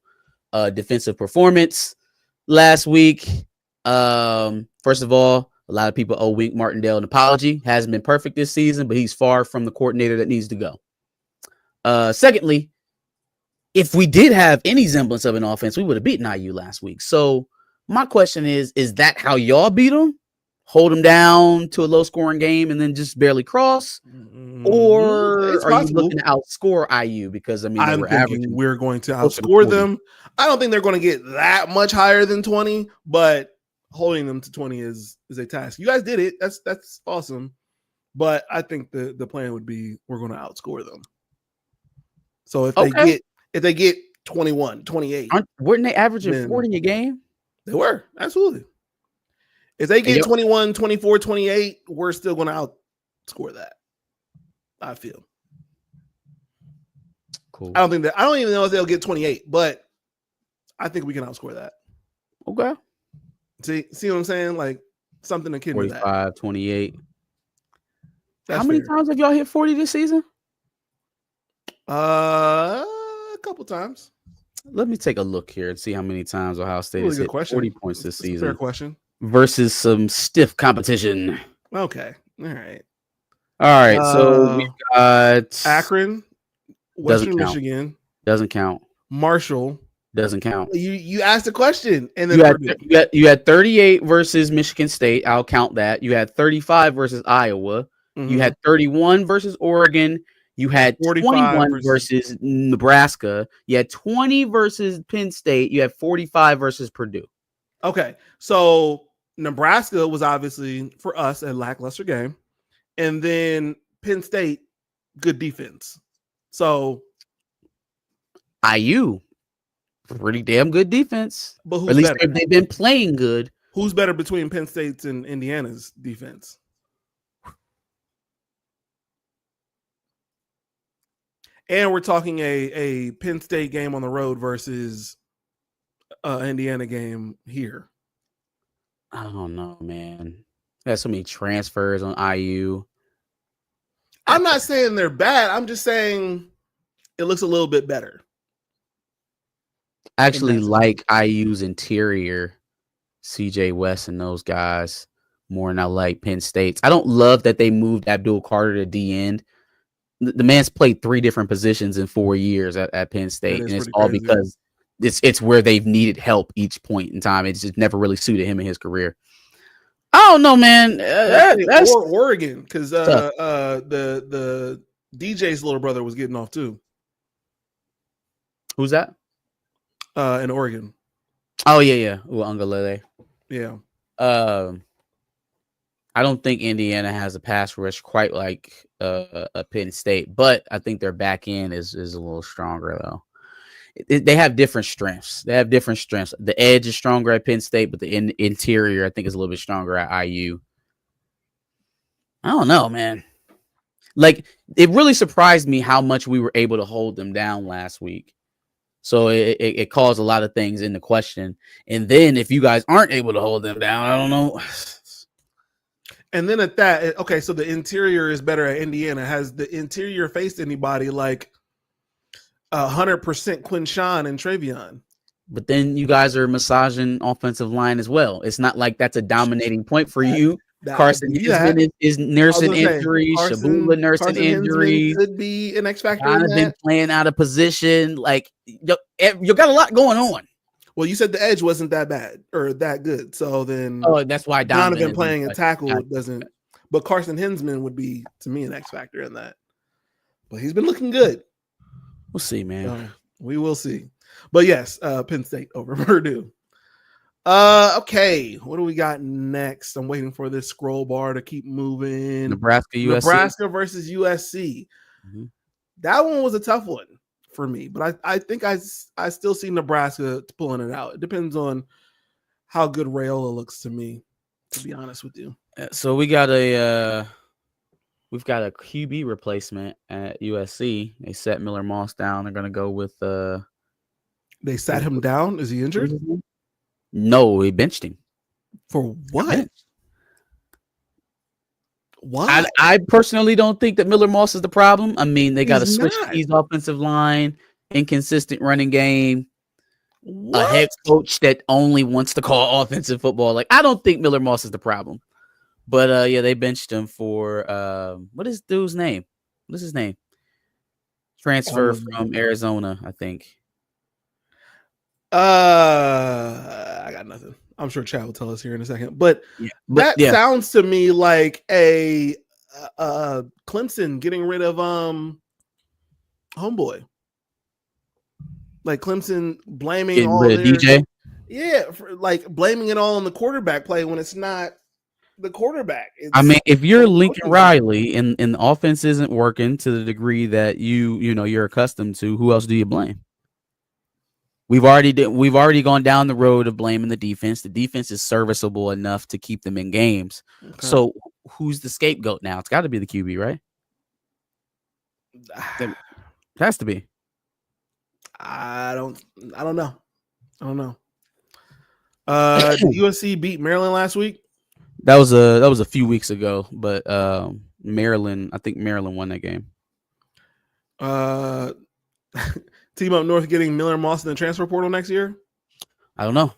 defensive performance last week. First of all, a lot of people owe Wink Martindale an apology. Hasn't been perfect this season, but he's far from the coordinator that needs to go. Secondly, if we did have any semblance of an offense, we would have beaten IU last week. So my question is that how y'all beat them? Hold them down to a low-scoring game and then just barely cross? Or are you looking to outscore IU? Because, I'm thinking we're going to outscore them. I don't think they're going to get that much higher than 20, but holding them to 20 is a task. You guys did it. That's awesome. But I think the plan would be we're going to outscore them. So if they get 21, 28. Weren't they averaging 40 a game? They were. Absolutely. If they get 21, 24, 28, we're still going to outscore that. I feel. Cool. I don't even know if they'll get 28, but I think we can outscore that. Okay. See what I'm saying? Like something akin to that. 45, 28. That's How many fair. times have y'all hit 40 this season? A couple times. Let me take a look here and see how many times Ohio State has hit 40 points this season. Fair question. Versus some stiff competition. Okay. All right. So we got Akron, Western Michigan. Doesn't count. Marshall. Doesn't count. You asked a question and then you had 38 versus Michigan State. I'll count that. You had 35 versus Iowa. Mm-hmm. You had 31 versus Oregon. You had 21 versus Nebraska. You had 20 versus Penn State. You had 45 versus Purdue. Okay. So Nebraska was obviously for us a lackluster game. And then Penn State, good defense. So IU, pretty damn good defense. But who's at least better? They've been playing good. Who's better between Penn State's and Indiana's defense? And we're talking a Penn State game on the road versus Indiana game here. I don't know, man. There's so many transfers on IU. I'm not saying they're bad. I'm just saying it looks a little bit better. I actually like IU's interior, CJ West and those guys more than I like Penn State's. I don't love that they moved Abdul Carter to D end. The man's played 3 different positions in 4 years at Penn State, and it's all crazy. Because it's where they've needed help each point in time. It's just never really suited him in his career. I don't know, man. That's Oregon, because the DJ's little brother was getting off too. Who's that? In Oregon. Oh yeah. Uangalele. Yeah. I don't think Indiana has a pass rush quite like a Penn State, but I think their back end is a little stronger though. They have different strengths. The edge is stronger at Penn State, but the interior I think is a little bit stronger at IU. I don't know, man. Like, it really surprised me how much we were able to hold them down last week. So it caused a lot of things into question. And then if you guys aren't able to hold them down, I don't know. And then at that, okay, so the interior is better at Indiana. Has the interior faced anybody like 100% Quinshawn and Travion? But then you guys are massaging offensive line as well. It's not like that's a dominating point for you. Carson Hinsman is nursing injuries. Shabula nursing injuries. Could be an X factor. Kind of been playing out of position. Like, you got a lot going on. Well, you said the edge wasn't that bad or that good, so then that's why Donovan playing a tackle doesn't. But Carson Hinsman would be, to me, an X factor in that. But he's been looking good. We'll see, man. We will see. But yes, Penn State over Purdue. Okay, what do we got next? I'm waiting for this scroll bar to keep moving. Nebraska versus USC. Mm-hmm. That one was a tough one for me, but I think I still see Nebraska pulling it out. It depends on how good Raiola looks to me, to be honest with you. So we've got a QB replacement at USC. They set Miller Moss down. They're going to go with They sat him down. Is he injured? No, he benched him. For what? Why? I personally don't think that Miller Moss is the problem. I mean, they got to switch his offensive line, inconsistent running game, a head coach that only wants to call offensive football. Like, I don't think Miller Moss is the problem. But yeah, they benched him for what is dude's name? What is his name? Transfer from Arizona, I think. I got nothing. I'm sure Chad will tell us here in a second. But that sounds to me like a Clemson getting rid of homeboy. Like Clemson blaming all their DJ. Yeah, like blaming it all on the quarterback play when it's not the quarterback. I mean, if you're Lincoln Riley and the offense isn't working to the degree that you're accustomed to, who else do you blame? We've already gone down the road of blaming the defense. The defense is serviceable enough to keep them in games. Okay. So who's the scapegoat now? It's got to be the QB, right? It has to be. I don't know. USC beat Maryland last week. That was a few weeks ago, but Maryland, I think Maryland won that game. Team Up North getting Miller Moss in the transfer portal next year? I don't know.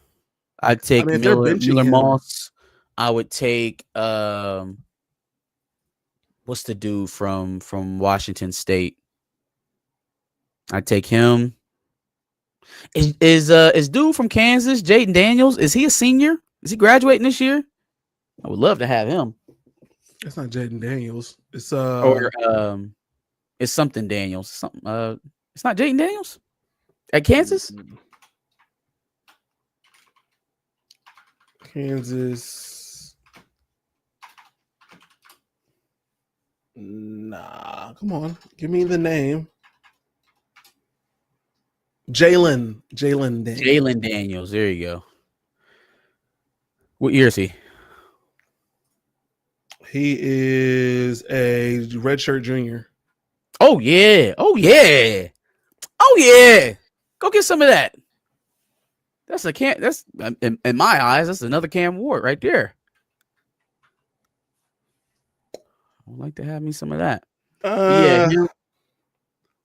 I'd take Miller Moss. I would take what's the dude from Washington State? I'd take him. Is dude from Kansas, Jaden Daniels? Is he a senior? Is he graduating this year? I would love to have him. It's not Jaden Daniels. It's it's something Daniels. Something it's not Jaden Daniels at Kansas. Kansas. Nah, come on. Give me the name. Jalen Daniels. Jalen Daniels. There you go. What year is he? He is a redshirt junior. Oh yeah. Go get some of that. That's in my eyes, that's another Cam Ward right there. I would like to have me some of that.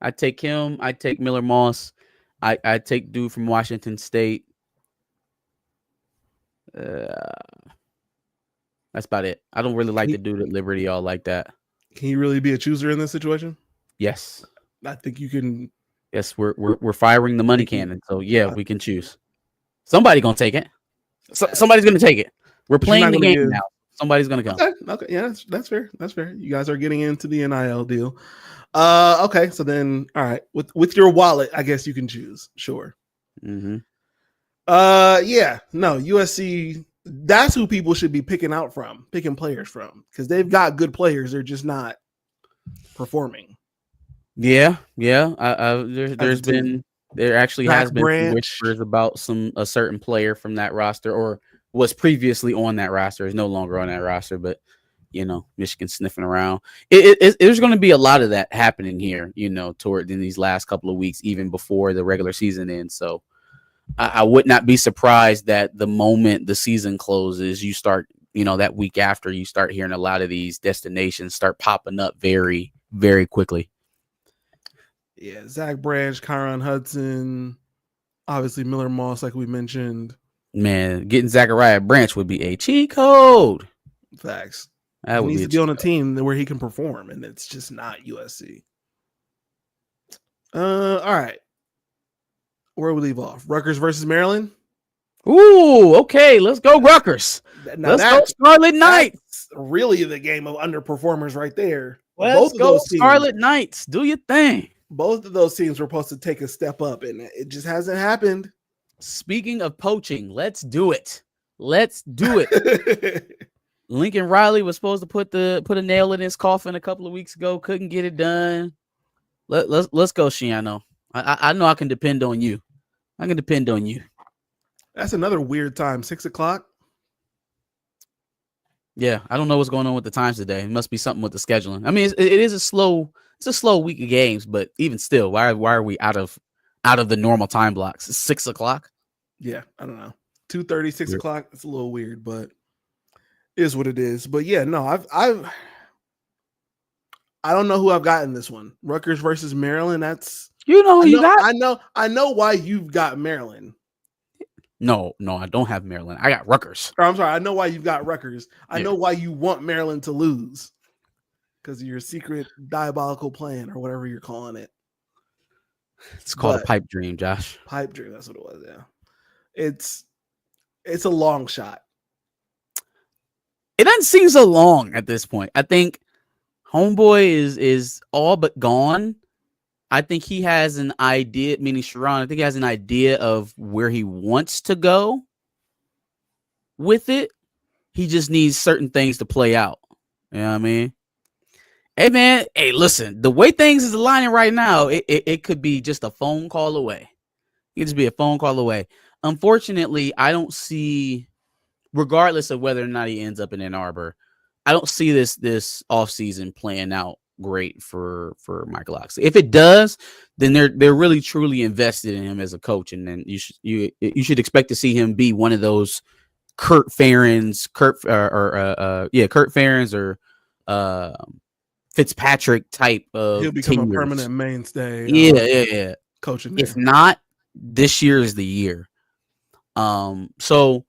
I take him. I take Miller Moss. I take dude from Washington State. That's about it. I don't really like the dude at Liberty all like that. Can you really be a chooser in this situation? Yes. I think you can. Yes, we're firing the money cannon. So yeah, we can choose. Somebody gonna take it. Somebody's gonna take it. We're playing the game now. Somebody's gonna come. Okay. Yeah, that's fair. That's fair. You guys are getting into the NIL deal. Okay. So then, all right. With your wallet, I guess you can choose. Sure. Mm-hmm. Yeah. No, USC. That's who people should be picking players from, because they've got good players. They're just not performing. Yeah. There actually has been whispers about a certain player from that roster, or was previously on that roster, is no longer on that roster, but Michigan sniffing around. There's going to be a lot of that happening here, in these last couple of weeks, even before the regular season ends. So I would not be surprised that the moment the season closes, you start, that week after, you start hearing a lot of these destinations start popping up very, very quickly. Yeah, Zach Branch, Kyron Hudson, obviously Miller Moss, like we mentioned. Man, getting Zachariah Branch would be a cheat code. Facts. He needs to be on a team where he can perform, and it's just not USC. All right. Where we leave off? Rutgers versus Maryland. Ooh, okay. Let's go Rutgers. Let's go Scarlet Knights. Really the game of underperformers right there. Let's go Scarlet Knights. Do your thing. Both of those teams were supposed to take a step up, and it just hasn't happened. Speaking of poaching, let's do it. Lincoln Riley was supposed to put a nail in his coffin a couple of weeks ago. Couldn't get it done. Let's go, Shiano. I know I can depend on you. I can depend on you. That's another weird time. 6:00. Yeah, I don't know what's going on with the times today. It must be something with the scheduling. I mean, it is a slow week of games, but even still, why are we out of the normal time blocks? It's 6:00. Yeah, I don't know. 2:30, 6:00. It's a little weird, but it is what it is. But yeah, no, I don't know who I've got in this one. Rutgers versus Maryland. That's I know why you've got Maryland. No, I don't have Maryland. I got Rutgers. I'm sorry. I know why you've got Rutgers. I know why you want Maryland to lose, because of your secret diabolical plan or whatever you're calling it. It's called a pipe dream, Josh. Pipe dream. That's what it was. Yeah. It's a long shot. It doesn't seem so long at this point. I think Homeboy is all but gone. I think he has an idea, meaning Sharon. I think he has an idea of where he wants to go with it. He just needs certain things to play out. You know what I mean? Hey, man. Hey, listen. The way things is aligning right now, it could be just a phone call away. It could just be a phone call away. Unfortunately, I don't see, regardless of whether or not he ends up in Ann Arbor, I don't see this offseason playing out great for Michael Oxley. If it does, then they're really truly invested in him as a coach, and then you should expect to see him be one of those Kurt Ferentz or Fitzpatrick type of. He'll become a permanent mainstay. Yeah. Coaching. If not, this year is the year. So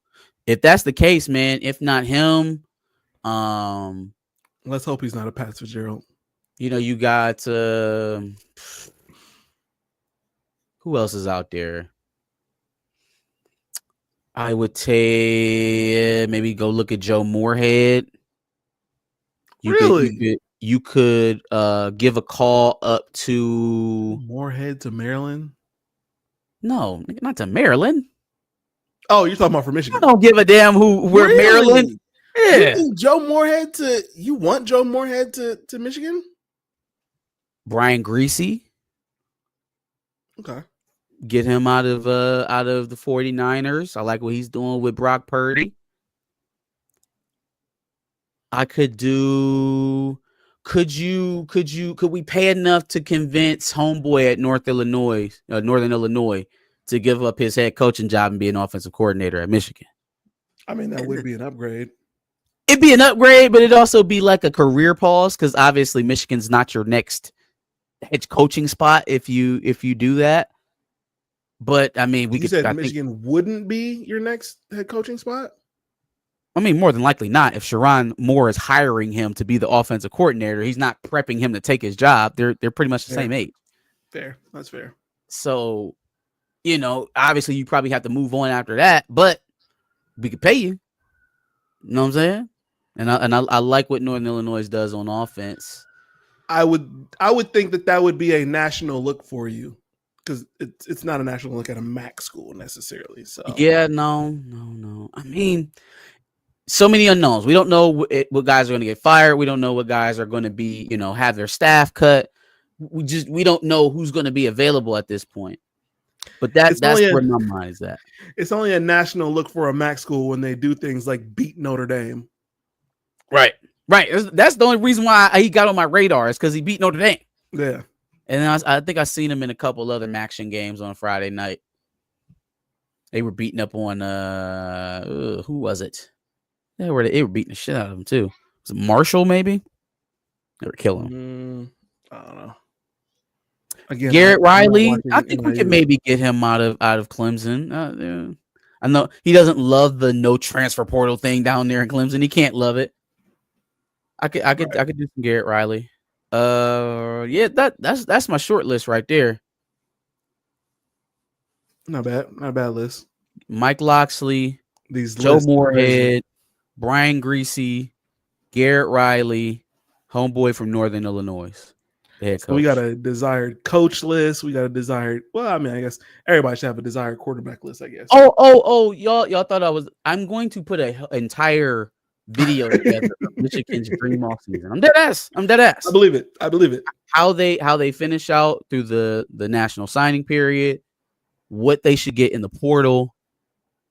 if that's the case, man, if not him, let's hope he's not a Pat Fitzgerald. You got who else is out there? I would say maybe go look at Joe Moorhead. You could give a call up to Moorhead to Maryland. No, not to Maryland. Oh, you're talking about for Michigan. I don't give a damn where really? Maryland. Yeah. You want Joe Moorhead to Michigan? Brian Greasy. Okay. Get him out of the 49ers. I like what he's doing with Brock Purdy. Could we pay enough to convince Homeboy at Northern Illinois to give up his head coaching job and be an offensive coordinator at Michigan? I mean, that would be an upgrade. It'd be an upgrade, but it'd also be like a career pause, because obviously Michigan's not your next head coaching spot if you do that. But I mean, you said Michigan wouldn't be your next head coaching spot. I mean, more than likely not. If Sherrone Moore is hiring him to be the offensive coordinator, he's not prepping him to take his job. They're pretty much the same age. Fair, that's fair. So, obviously you probably have to move on after that, but we could pay you. You know what I'm saying? And I like what Northern Illinois does on offense. I would think that would be a national look for you, because it's not a national look at a MAC school necessarily. So yeah, no. I mean, so many unknowns. We don't know what guys are going to get fired. We don't know what guys are going to be, have their staff cut. We don't know who's going to be available at this point. But that's where my mind is at. It's only a national look for a MAC school when they do things like beat Notre Dame. Right. That's the only reason why he got on my radar, is because he beat Notre Dame. Yeah. And I think I seen him in a couple other Maction games on Friday night. They were beating up on who was it? They were beating the shit out of him too. Was it Marshall? Maybe they were killing him. I don't know. Again, Garrett Riley. I think we could maybe get him out of Clemson. I know he doesn't love the no transfer portal thing down there in Clemson. He can't love it. I could do some Garrett Riley. Yeah, that's my short list right there. Not bad list. Mike Loxley, Joe Moorhead, Brian Greasy, Garrett Riley, homeboy from Northern Illinois. So we got a desired coach list. We got a desired. Well, I mean, I guess everybody should have a desired quarterback list, I guess. Oh, y'all thought I'm going to put an entire video together of Michigan's dream off season. I'm dead ass. I believe it. How they finish out through the national signing period, what they should get in the portal,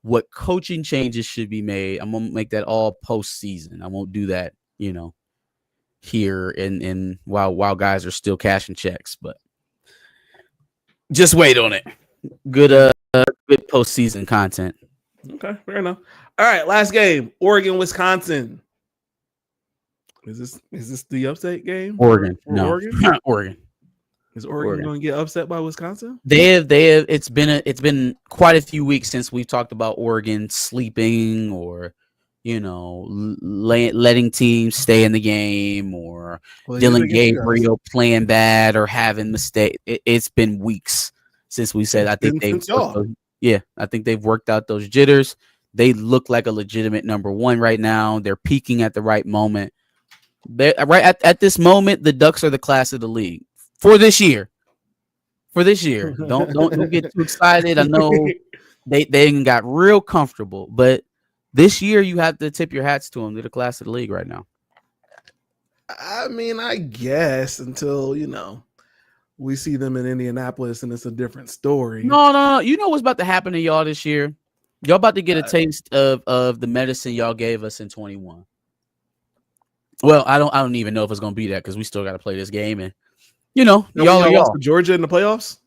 what coaching changes should be made. I'm gonna make that all postseason. I won't do that, here and while guys are still cashing checks, but just wait on it. Good postseason content. Okay, fair enough. All right, last game, Oregon, Wisconsin. Is this the upset game? Oregon. No. Oregon. Is Oregon going to get upset by Wisconsin? They have. It's been quite a few weeks since we've talked about Oregon sleeping or, letting teams stay in the game, or Dylan Gabriel playing bad or having mistakes. It's been weeks since we said. I think they've worked out those jitters. They look like a legitimate number one right now. They're peaking at the right moment. At this moment, the Ducks are the class of the league for this year. Don't get too excited. I know they got real comfortable, but this year you have to tip your hats to them. They're the class of the league right now. I mean, I guess until we see them in Indianapolis and it's a different story. No. You know what's about to happen to y'all this year? Y'all about to get a taste of the medicine y'all gave us in 21. Well, I don't even know if it's gonna be that, because we still got to play this game, and y'all lost to Georgia in the playoffs.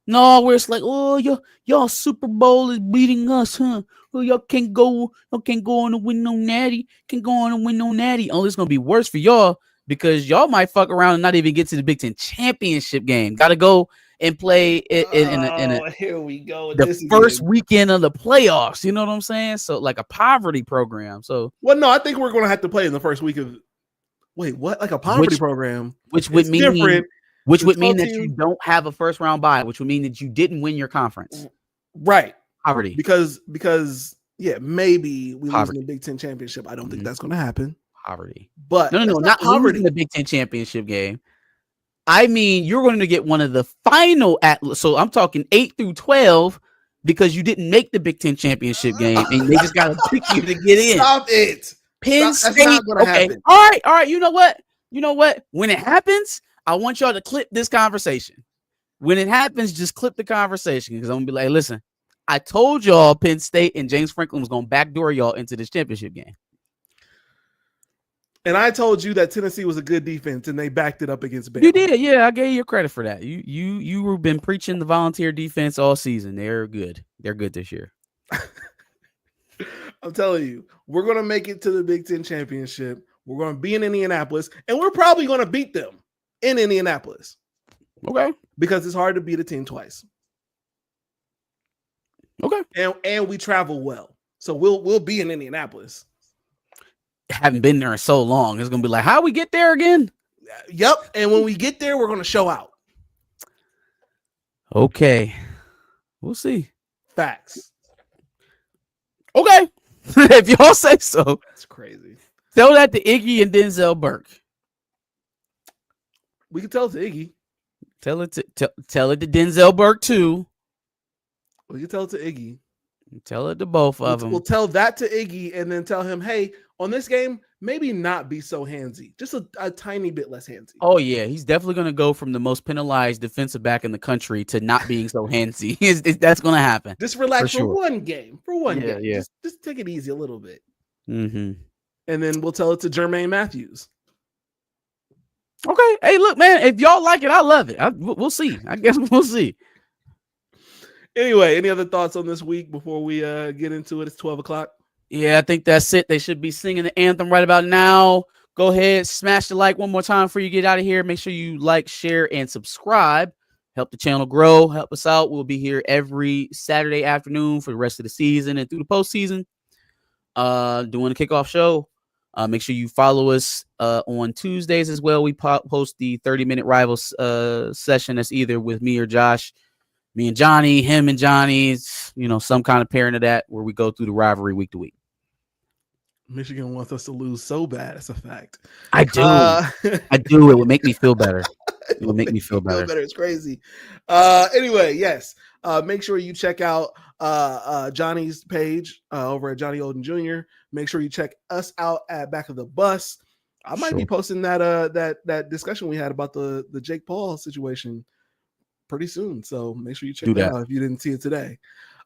No, where it's like, oh, y'all Super Bowl is beating us, huh? Oh, y'all can't go on and win no natty. Oh, it's gonna be worse for y'all, because y'all might fuck around and not even get to the Big Ten championship game. Got to go and play here we go. The first weekend of the playoffs. You know what I'm saying? So like a poverty program. So no, I think we're going to have to play in the first week of. Wait, what? Like a poverty program, which would mean different. Which would mean that you don't have a first round bye, which would mean that you didn't win your conference. Right. Poverty. Because maybe we lose in the Big Ten championship. I don't think that's going to happen. Poverty. But no, not poverty in the Big Ten championship game. I mean, you're going to get one of the final so I'm talking 8 through 12, because you didn't make the Big Ten championship game and they just got to pick you to get in. Stop it. Penn State. That's not going to happen. All right. You know what? When it happens, I want y'all to clip this conversation. When it happens, just clip the conversation, because I'm going to be like, listen, I told y'all Penn State and James Franklin was going to backdoor y'all into this championship game. And I told you that Tennessee was a good defense, and they backed it up against Bama. You did, yeah. I gave you credit for that. You've been preaching the volunteer defense all season. They're good. They're good this year. I'm telling you, we're going to make it to the Big Ten championship. We're going to be in Indianapolis, and we're probably going to beat them in Indianapolis. Okay. Because it's hard to beat a team twice. Okay. And we travel well. So we'll be in Indianapolis. Haven't been there in so long. It's gonna be like, how we get there again? Yep. And when we get there, we're gonna show out. Okay. We'll see. Facts. Okay. If y'all say so. That's crazy. Tell that to Iggy and Denzel Burke. We can tell it to Iggy. Tell it to Denzel Burke too. We can tell it to Iggy. Tell it to both of them. We'll tell that to Iggy and then tell him, hey, on this game, maybe not be so handsy. Just a tiny bit less handsy. Oh, yeah. He's definitely going to go from the most penalized defensive back in the country to not being so handsy. That's going to happen. Just relax for one game. For one game. Yeah. Just take it easy a little bit. Mm-hmm. And then we'll tell it to Jermaine Matthews. Okay. Hey, look, man, if y'all like it, I love it. We'll see. I guess we'll see. Anyway, any other thoughts on this week before we get into it? It's 12 o'clock. Yeah, I think that's it. They should be singing the anthem right about now. Go ahead, smash the like one more time before you get out of here. Make sure you like, share, and subscribe. Help the channel grow. Help us out. We'll be here every Saturday afternoon for the rest of the season and through the postseason. Doing a kickoff show. Make sure you follow us on Tuesdays as well. We post the 30-minute Rivals session. That's either with me or Josh. Me and Johnny, him and Johnny, some kind of pairing of that where we go through the rivalry week to week. Michigan wants us to lose so bad. That's a fact. I do. I do. It would make me feel better. It would make me feel better. It's crazy. Anyway, yes. Make sure you check out Johnny's page over at Johnny Olden Jr. Make sure you check us out at Back of the Bus. I might be posting that discussion we had about the Jake Paul situation pretty soon. So make sure you check that out if you didn't see it today.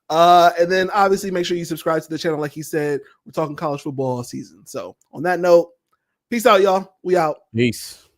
And then obviously make sure you subscribe to the channel. Like he said, we're talking college football season. So on that note, peace out, y'all. We out. Peace.